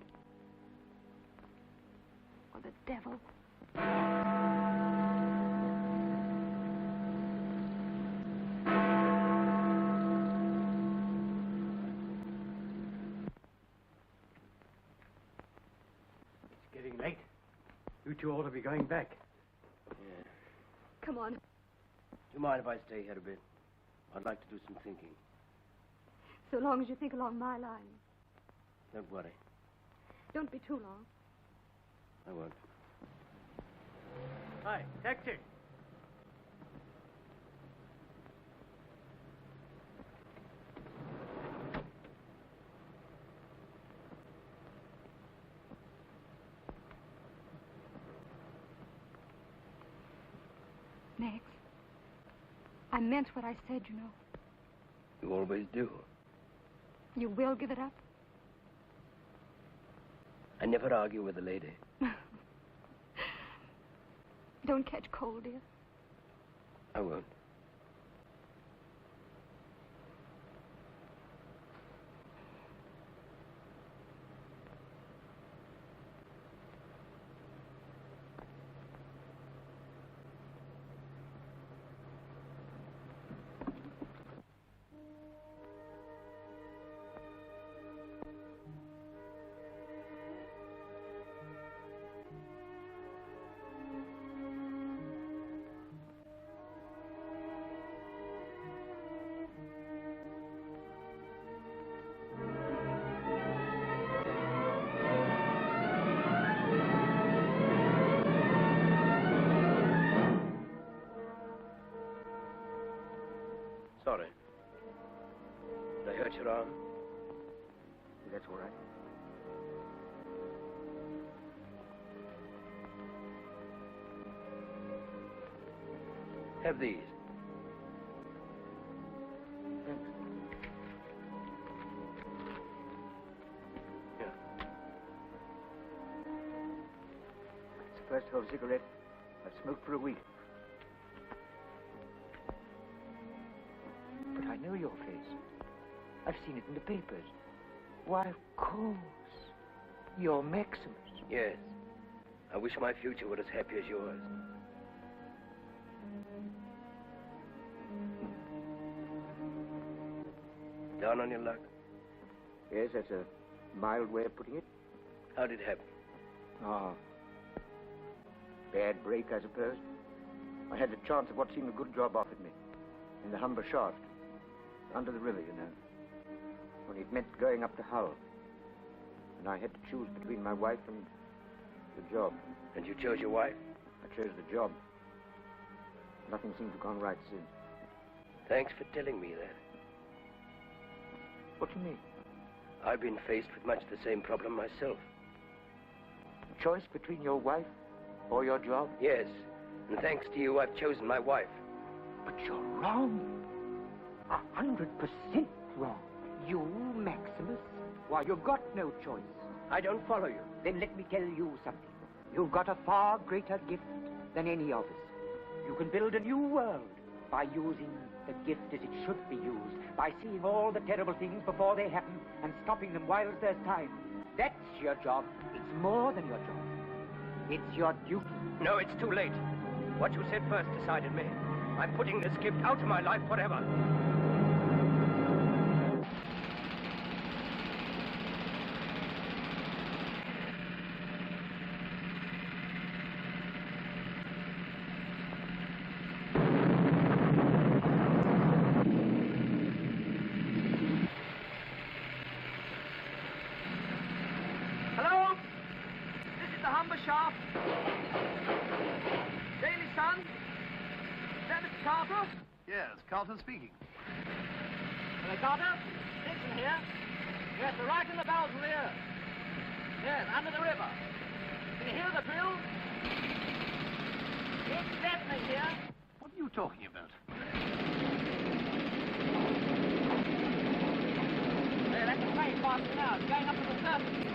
Or the devil. It's getting late. You two ought to be going back. Yeah. Come on. Do you mind if I stay here a bit? I'd like to do some thinking. So long as you think along my lines. Don't worry. Don't be too long. I won't. Hi, taxi. Max, I meant what I said, you know. You always do. You will give it up? I never argue with a lady. Don't catch cold, dear. I won't. sorry. Did I hurt your arm? That's all right. Have these. Thanks. Yeah. It's the first whole cigarette I've smoked for a week. But I know your face. I've seen it in the papers. Why, of course. You're Maximus. Yes. I wish my future were as happy as yours. Down on your luck? Yes, that's a mild way of putting it. How did it happen? Ah. Bad break, I suppose. I had the chance of what seemed a good job offered me. In the Humber Shaft. Under the river, you know. Only it meant going up to Hull. And I had to choose between my wife and the job. And you chose your wife? I chose the job. Nothing seemed to have gone right since. Thanks for telling me that. What do you mean? I've been faced with much the same problem myself. A choice between your wife or your job? Yes. And thanks to you, I've chosen my wife. But you're wrong. 100% wrong. You, Maximus? Why, you've got no choice. I don't follow you. Then let me tell you something. You've got a far greater gift than any of us. You can build a new world by using the gift as it should be used, by seeing all the terrible things before they happen and stopping them while there's time. That's your job. It's more than your job. It's your duty. No, it's too late. What you said first decided me. I'm putting this gift out of my life forever. Hello? This is the Humber Shaft. Daily Sun? Is that Mr. Carter? Yes, Carter speaking. Hello, Carter. Dixon here. Yes, we're right in the bowels of the earth. Yes, under the river. Can you hear the drill? It's deafening here. What are you talking about? There, that's the train passing now. It's going up to the surface.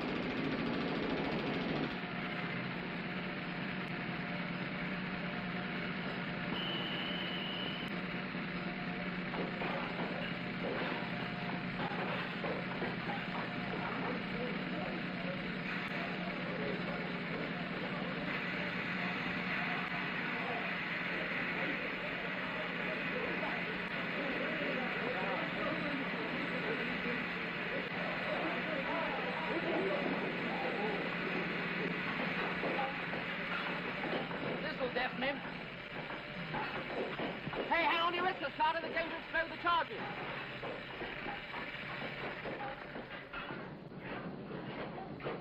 Hey, hang on your wrists, Carter. They're going to explode the charges.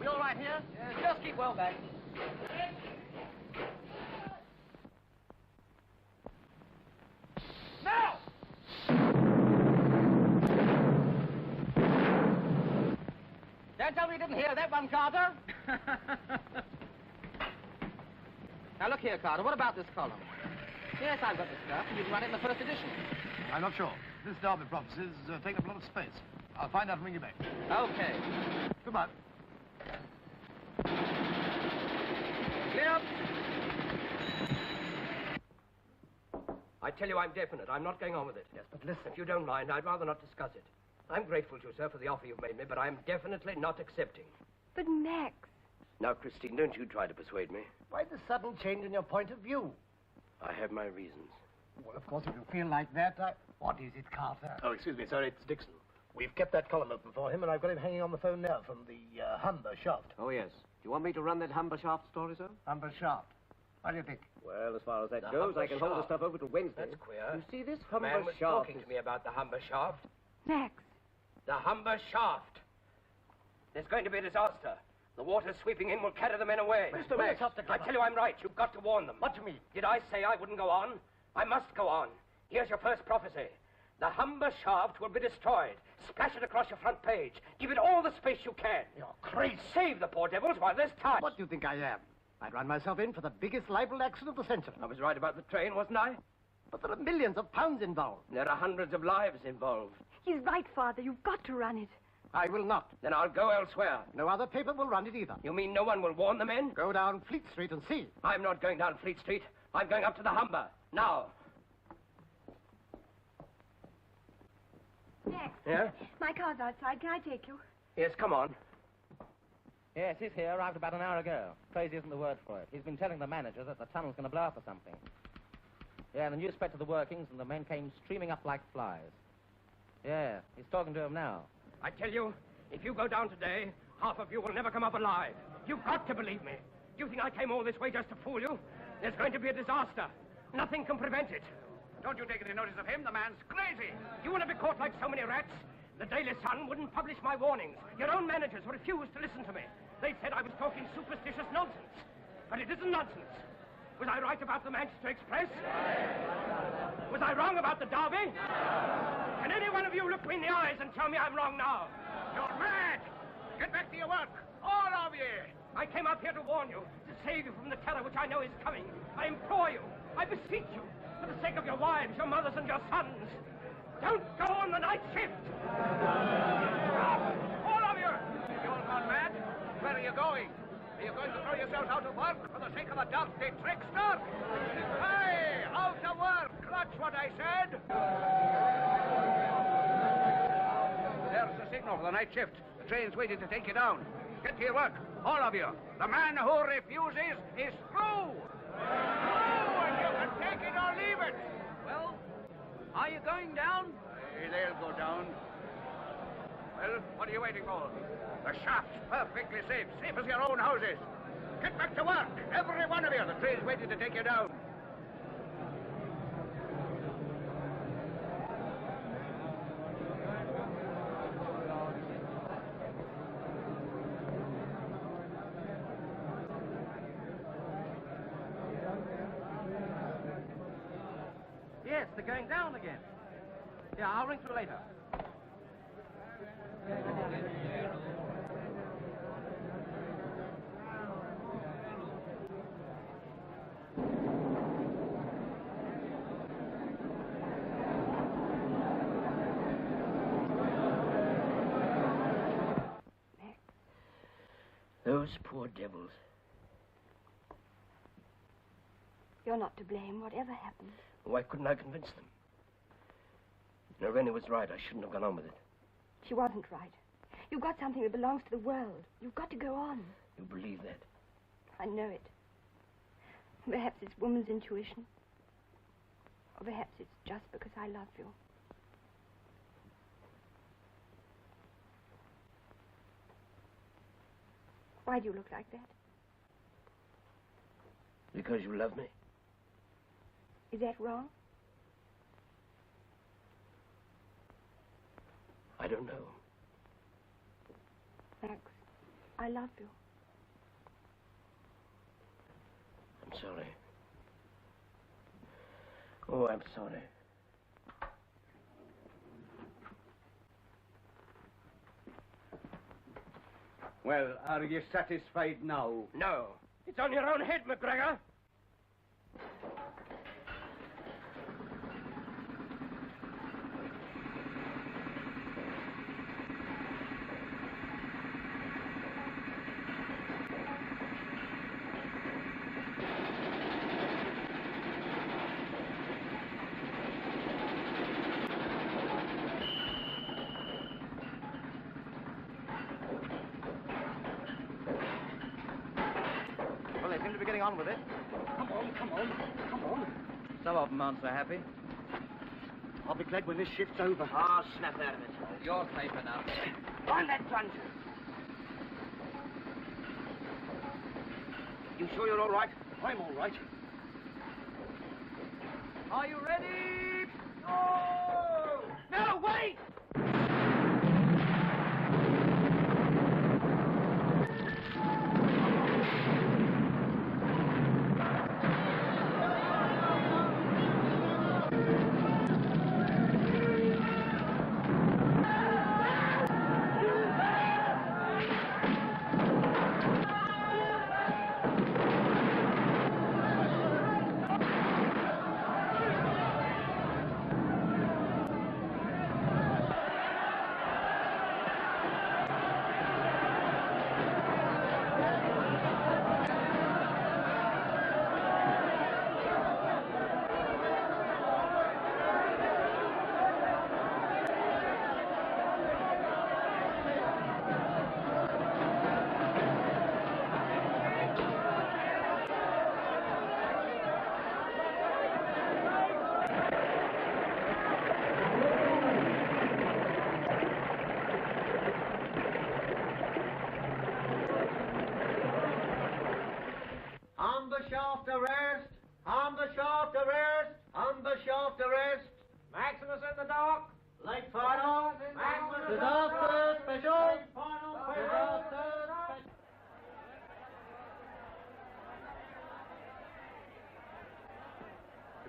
We all right here? Yes, just keep well back. Now! Don't tell me you didn't hear that one, Carter. Now, look here, Carter. What about this column? Yes, I've got the stuff. You can run it in the first edition. I'm not sure. This Derby prophecies taking up a lot of space. I'll find out and ring you back. Okay. Goodbye. Clear. I tell you I'm definite. I'm not going on with it. Yes, but listen. If you don't mind, I'd rather not discuss it. I'm grateful to you, sir, for the offer you've made me, but I'm definitely not accepting. But Max. Now, Christine, don't you try to persuade me. Why the sudden change in your point of view? I have my reasons. Well, of course, if you feel like that, What is it, Carter? Oh, excuse me, sir, it's Dixon. We've kept that column open for him, and I've got him hanging on the phone now from the Humber Shaft. Oh, yes. Do you want me to run that Humber Shaft story, sir? Humber Shaft. What do you think? Well, as far as that The goes, I Humber can hold the Shaft. stuff over to Wednesday. That's queer. You see, this The Humber man was Shaft talking is- to me about the Humber Shaft. Max. The Humber Shaft. There's going to be a disaster. The water sweeping in will carry the men away. Mr. Max. I tell you I'm right. You've got to warn them. What do you mean? Did I say I wouldn't go on? I must go on. Here's your first prophecy. The Humber shaft will be destroyed. Splash it across your front page. Give it all the space you can. You're crazy. Save the poor devils while there's time. What do you think I am? I'd run myself in for the biggest libel accident of the century. I was right about the train, wasn't I? But there are millions of pounds involved. There are hundreds of lives involved. He's right, Father. You've got to run it. I will not. Then I'll go elsewhere. No other paper will run it either. You mean no one will warn the men? Go down Fleet Street and see. I'm not going down Fleet Street. I'm going up to the Humber. Now. Max. Yeah? My car's outside. Can I take you? Yes, come on. Yes, he's here. Arrived about an hour ago. Crazy isn't the word for it. He's been telling the manager that the tunnel's going to blow up or something. Yeah, the news spread to the workings, and the men came streaming up like flies. Yeah, he's talking to him now. I tell you, if you go down today, half of you will never come up alive. You've got to believe me. Do you think I came all this way just to fool you? There's going to be a disaster. Nothing can prevent it. Don't you take any notice of him? The man's crazy. You want to be caught like so many rats? The Daily Sun wouldn't publish my warnings. Your own managers refused to listen to me. They said I was talking superstitious nonsense. But it isn't nonsense. Was I right about the Manchester Express? Was I wrong about the Derby? Can any one of you look me in the eyes and tell me I'm wrong now? You're mad. Get back to your work. All of you. I came up here to warn you, to save you from the terror which I know is coming. I implore you, I beseech you, for the sake of your wives, your mothers, and your sons. Don't go on the night shift. All of you. You've all gone mad. Where are you going? Are you going to throw yourselves out of work for the sake of a dusty trickster? Hey, out of work. That's what I said. There's the signal for the night shift. The train's waiting to take you down. Get to your work, all of you. The man who refuses is through. Through, and you can take it or leave it. Well, are you going down? They'll go down. Well, what are you waiting for? The shaft's perfectly safe. Safe as your own houses. Get back to work, every one of you. The train's waiting to take you down. Yes, they're going down again. Yeah, I'll ring through later. Those poor devils. You're not to blame, whatever happened. Why couldn't I convince them? Rennie was right. I shouldn't have gone on with it. She wasn't right. You've got something that belongs to the world. You've got to go on. You believe that? I know it. Perhaps it's woman's intuition. Or perhaps it's just because I love you. Why do you look like that? Because you love me. Is that wrong? I don't know. Max, I love you. I'm sorry. Oh, I'm sorry. Well, are you satisfied now? No. It's on your own head, McGregor. Well, they seem to be getting on with it. Come on. Some of them aren't so happy. I'll be glad when this shift's over. Oh, snap out of it. You're safe enough. Find that gun. You sure you're all right? I'm all right. Are you ready? No, wait!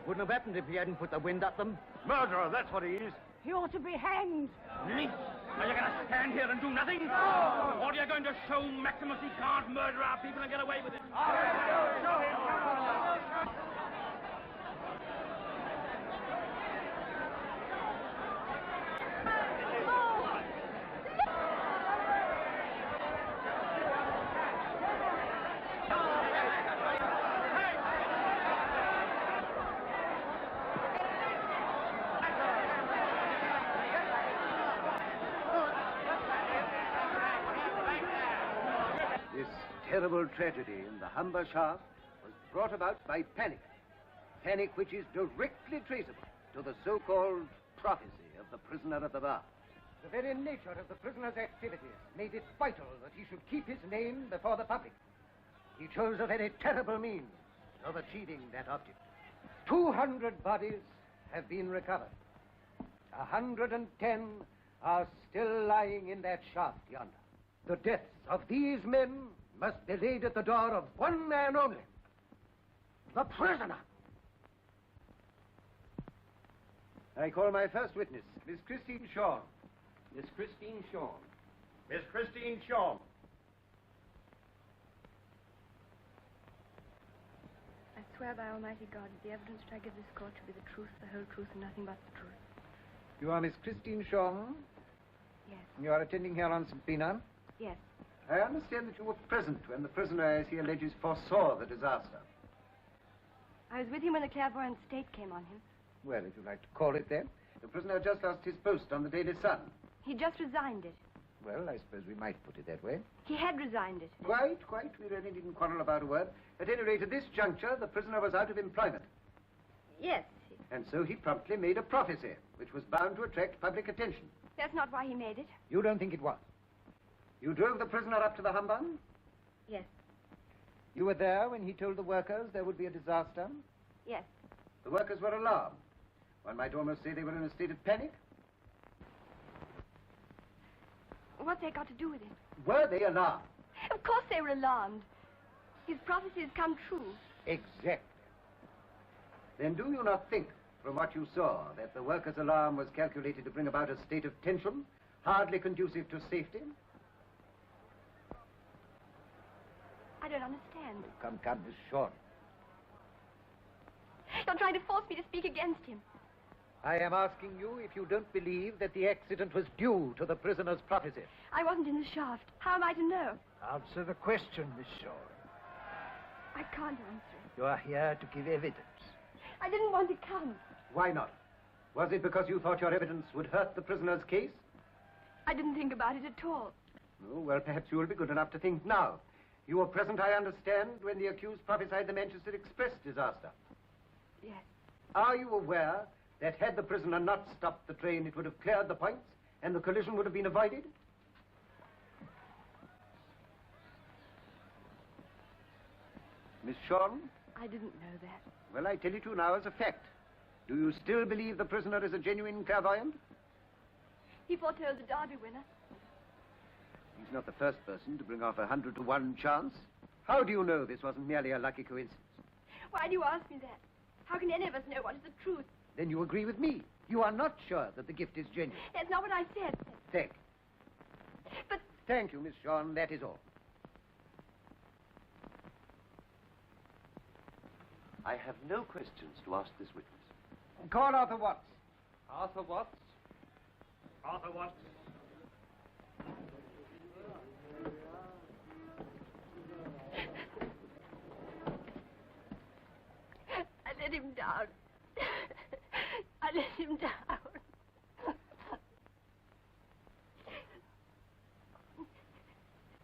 Wouldn't have happened if he hadn't put the wind up them. Murderer, that's what he is. He ought to be hanged. Me? Are you going to stand here and do nothing? Oh. Or are you going to show Maximus he can't murder our people and get away with it? Show him. This terrible tragedy in the Humber shaft was brought about by panic. Panic which is directly traceable to the so-called prophecy of the prisoner of the bar. The very nature of the prisoner's activities made it vital that he should keep his name before the public. He chose a very terrible means of achieving that object. 200 bodies have been recovered. 110 are still lying in that shaft yonder. The deaths of these men must be laid at the door of one man only. The prisoner. I call my first witness, Miss Christine Shaw. Miss Christine Shaw. Miss Christine Shaw. I swear by Almighty God that the evidence which I give this court shall be the truth, the whole truth, and nothing but the truth. You are Miss Christine Shaw? Yes. You are attending here on subpoena? Yes. I understand that you were present when the prisoner, as he alleges, foresaw the disaster. I was with him when the clairvoyant state came on him. Well, if you like to call it that. The prisoner just lost his post on the Daily Sun. He just resigned it. Well, I suppose we might put it that way. He had resigned it. Quite. We really didn't quarrel about a word. At any rate, at this juncture, the prisoner was out of employment. Yes. And so he promptly made a prophecy, which was bound to attract public attention. That's not why he made it. You don't think it was? You drove the prisoner up to the Humber? Yes. You were there when he told the workers there would be a disaster? Yes. The workers were alarmed. One might almost say they were in a state of panic. What's that got to do with it? Were they alarmed? Of course they were alarmed. His prophecy has come true. Exactly. Then do you not think, from what you saw, that the workers' alarm was calculated to bring about a state of tension, hardly conducive to safety? I don't understand. Come, Miss Shaw. You're trying to force me to speak against him. I am asking you if you don't believe that the accident was due to the prisoner's prophecy. I wasn't in the shaft. How am I to know? Answer the question, Miss Shaw. I can't answer it. You are here to give evidence. I didn't want to come. Why not? Was it because you thought your evidence would hurt the prisoner's case? I didn't think about it at all. Oh, well, perhaps you will be good enough to think now. You were present, I understand, when the accused prophesied the Manchester Express disaster. Yes. Are you aware that had the prisoner not stopped the train, it would have cleared the points and the collision would have been avoided? Miss Shaw? I didn't know that. Well, I tell it to you now as a fact. Do you still believe the prisoner is a genuine clairvoyant? He foretold the Derby winner. He's not the first person to bring off 100 to 1 chance. How do you know this wasn't merely a lucky coincidence? Why do you ask me that? How can any of us know what is the truth? Then you agree with me. You are not sure that the gift is genuine. That's not what I said. Thank you. But... Thank you, Miss Shaw. That is all. I have no questions to ask this witness. Call Arthur Watts. Arthur Watts? Arthur Watts. I let him down. I let him down.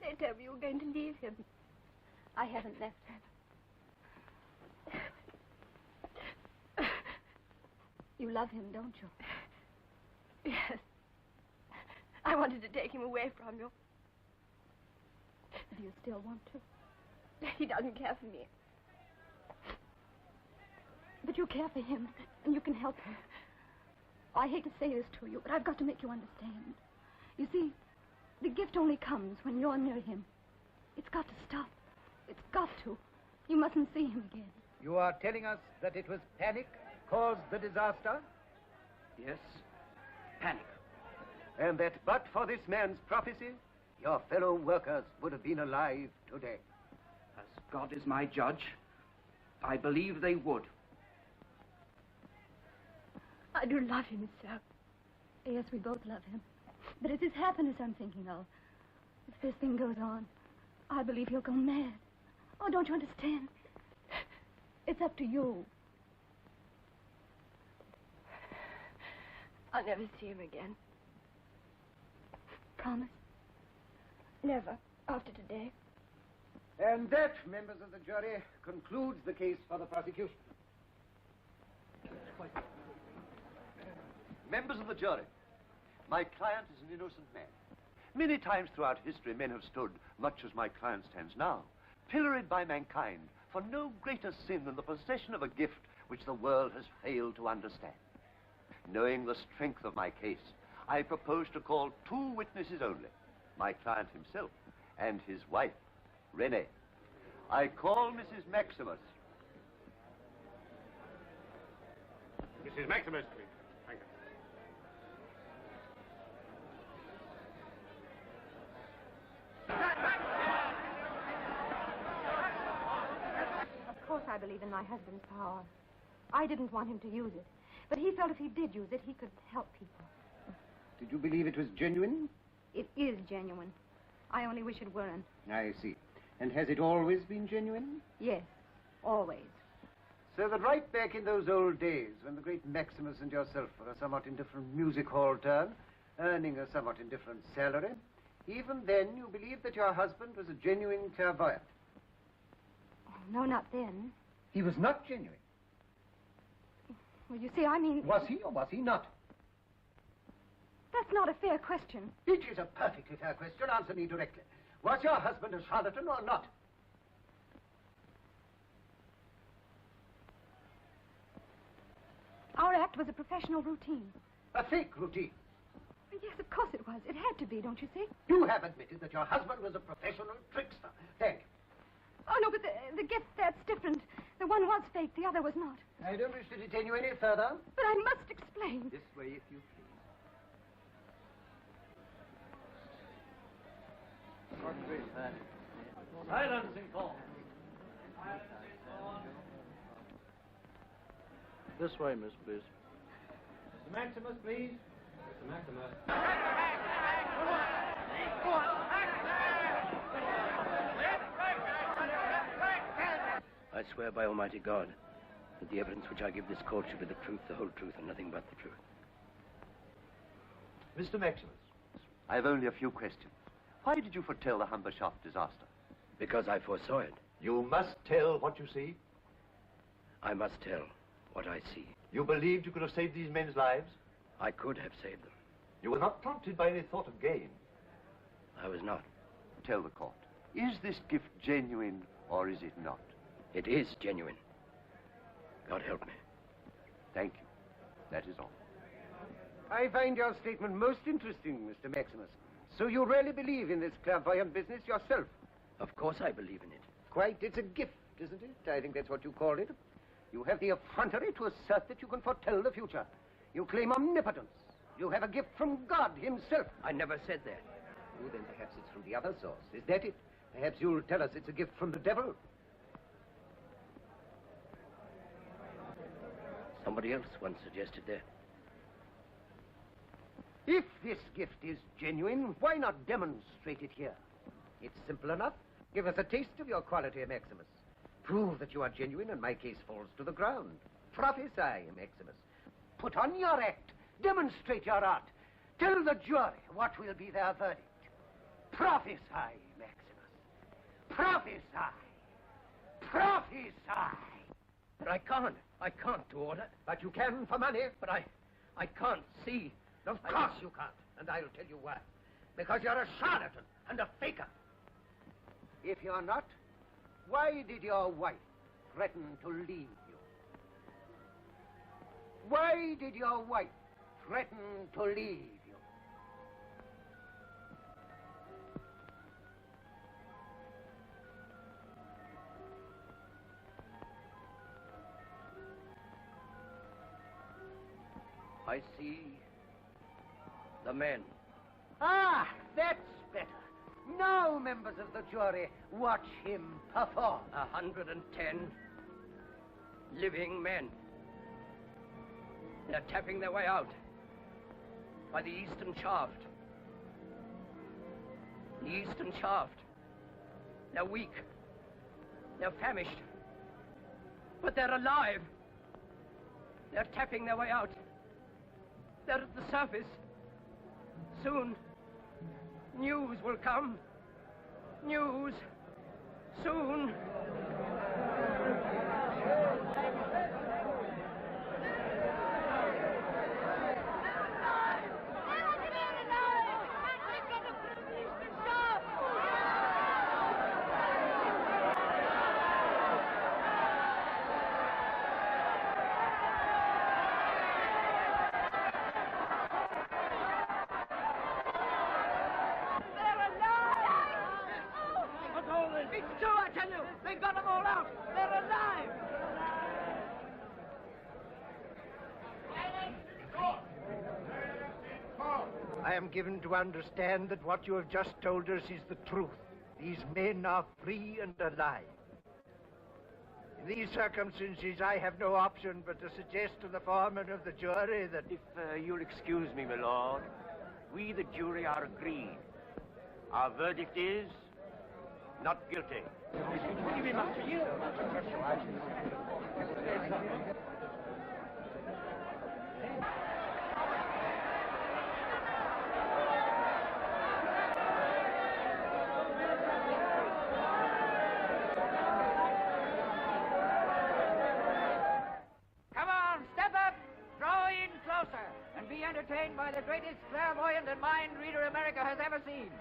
They told me you were going to leave him. I haven't left him. You love him, don't you? Yes. I wanted to take him away from you. Do you still want to? He doesn't care for me. But you care for him, and you can help him. I hate to say this to you, but I've got to make you understand. You see, the gift only comes when you're near him. It's got to stop. It's got to. You mustn't see him again. You are telling us that it was panic caused the disaster? Yes. Panic. And that but for this man's prophecy, your fellow workers would have been alive today. As God is my judge, I believe they would. I do love him, sir. Yes, we both love him. But it's his happiness I'm thinking of. If this thing goes on, I believe he'll go mad. Oh, don't you understand? It's up to you. I'll never see him again. Promise? Never, after today. And that, members of the jury, concludes the case for the prosecution. Members of the jury, my client is an innocent man. Many times throughout history, men have stood, much as my client stands now, pilloried by mankind for no greater sin than the possession of a gift which the world has failed to understand. Knowing the strength of my case, I propose to call 2 witnesses only, my client himself and his wife, Renee. I call Mrs. Maximus. Mrs. Maximus, please. Thank you. Of course I believe in my husband's power. I didn't want him to use it. But he felt if he did use it, he could help people. Did you believe it was genuine? It is genuine. I only wish it weren't. I see. And has it always been genuine? Yes, always. So that right back in those old days, when the great Maximus and yourself were a somewhat indifferent music hall turn, earning a somewhat indifferent salary, even then you believed that your husband was a genuine clairvoyant. Oh, no, not then. He was not genuine. Well, you see, I mean... Was he or was he not? That's not a fair question. It is a perfectly fair question. Answer me directly. Was your husband a charlatan or not? Our act was a professional routine. A fake routine. Yes, of course it was. It had to be, don't you see? You have admitted that your husband was a professional trickster. Thank you. Oh, no, but the gift, that's different. The one was fake, the other was not. I don't wish to detain you any further. But I must explain. This way, if you please. Silence in court. This way, miss, please. Mr. Maximus, please. Mr. Maximus. I swear by Almighty God that the evidence which I give this court shall be the truth, the whole truth, and nothing but the truth. Mr. Maximus, I have only a few questions. Why did you foretell the Humber Shaft disaster? Because I foresaw it. You must tell what you see. I must tell what I see. You believed you could have saved these men's lives? I could have saved them. You were not prompted by any thought of gain. I was not. Tell the court, is this gift genuine or is it not? It is genuine. God help me. Thank you. That is all. I find your statement most interesting, Mr. Maximus. So you really believe in this clairvoyant business yourself? Of course I believe in it. Quite. It's a gift, isn't it? I think that's what you call it. You have the effrontery to assert that you can foretell the future. You claim omnipotence. You have a gift from God himself. I never said that. Oh, then perhaps it's from the other source. Is that it? Perhaps you'll tell us it's a gift from the devil. Somebody else once suggested that. If this gift is genuine, why not demonstrate it here? It's simple enough. Give us a taste of your quality, Maximus. Prove that you are genuine and my case falls to the ground. Prophesy, Maximus. Put on your act. Demonstrate your art. Tell the jury what will be their verdict. Prophesy, Maximus. Prophesy. Prophesy. But I can't. I can't do order. But you can for money. But I can't see. Of course you can't. And I'll tell you why. Because you're a charlatan and a faker. If you're not, why did your wife threaten to leave you? Why did your wife threaten to leave you? I see the men. Ah, that's better. Now, members of the jury, watch him perform. 110 living men. They're tapping their way out by the eastern shaft. The eastern shaft. They're weak. They're famished. But they're alive. They're tapping their way out. They're at the surface. Soon, news will come. News. Soon. I am given to understand that what you have just told us is the truth. These men are free and alive. In these circumstances, I have no option but to suggest to the foreman of the jury that... If you'll excuse me, my lord, we, the jury, are agreed. Our verdict is not guilty. Give him up to you. Come on, step up, draw in closer, and be entertained by the greatest clairvoyant and mind reader America has ever seen.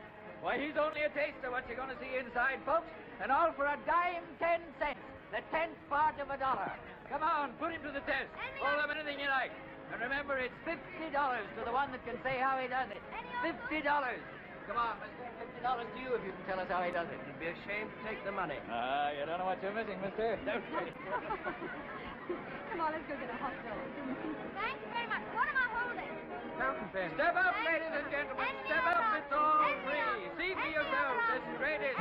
Why, he's only a taste of what you're going to see inside, folks, and all for a dime 10 cents, the 10th part of $1. Come on, put him to the test. Hold up anything you like. And remember, it's $50 to the one that can say how he does it. $50. Come on, mister. $50 to you if you can tell us how he does it. You'd be ashamed to take the money. You don't know what you're missing, mister. Don't worry. Come on, let's go get a hot dog. Thanks very much. What am I holding? Fountain pen. Step up, ladies and gentlemen. Step up. It's all free. See for yourself. This greatest...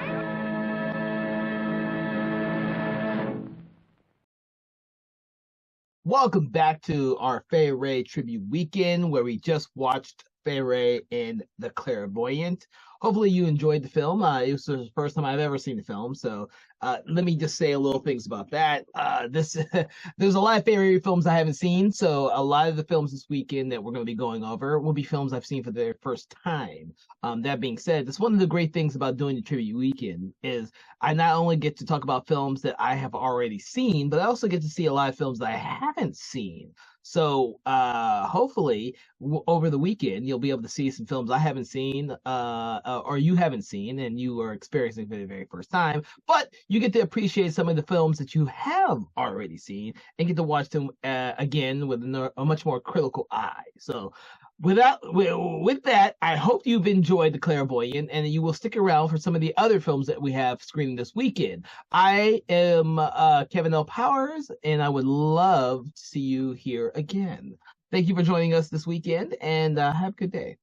Welcome back to our Fay Wray Tribute Weekend, where we just watched Fay Wray in The Clairvoyant. Hopefully you enjoyed the film. It was the first time I've ever seen the film, so let me just say a little things about that. There's a lot of Fay Wray films I haven't seen, so a lot of the films this weekend that we're going to be going over will be films I've seen for the first time. That being said, that's one of the great things about doing the Tribute Weekend is I not only get to talk about films that I have already seen, but I also get to see a lot of films that I haven't seen. So hopefully over the weekend, you'll be able to see some films I haven't seen or you haven't seen and you are experiencing for the very first time. But you get to appreciate some of the films that you have already seen and get to watch them again with a much more critical eye. So with that, I hope you've enjoyed The Clairvoyant and you will stick around for some of the other films that we have screening this weekend. I am Kevin L. Powers, and I would love to see you here again. Thank you for joining us this weekend, and have a good day.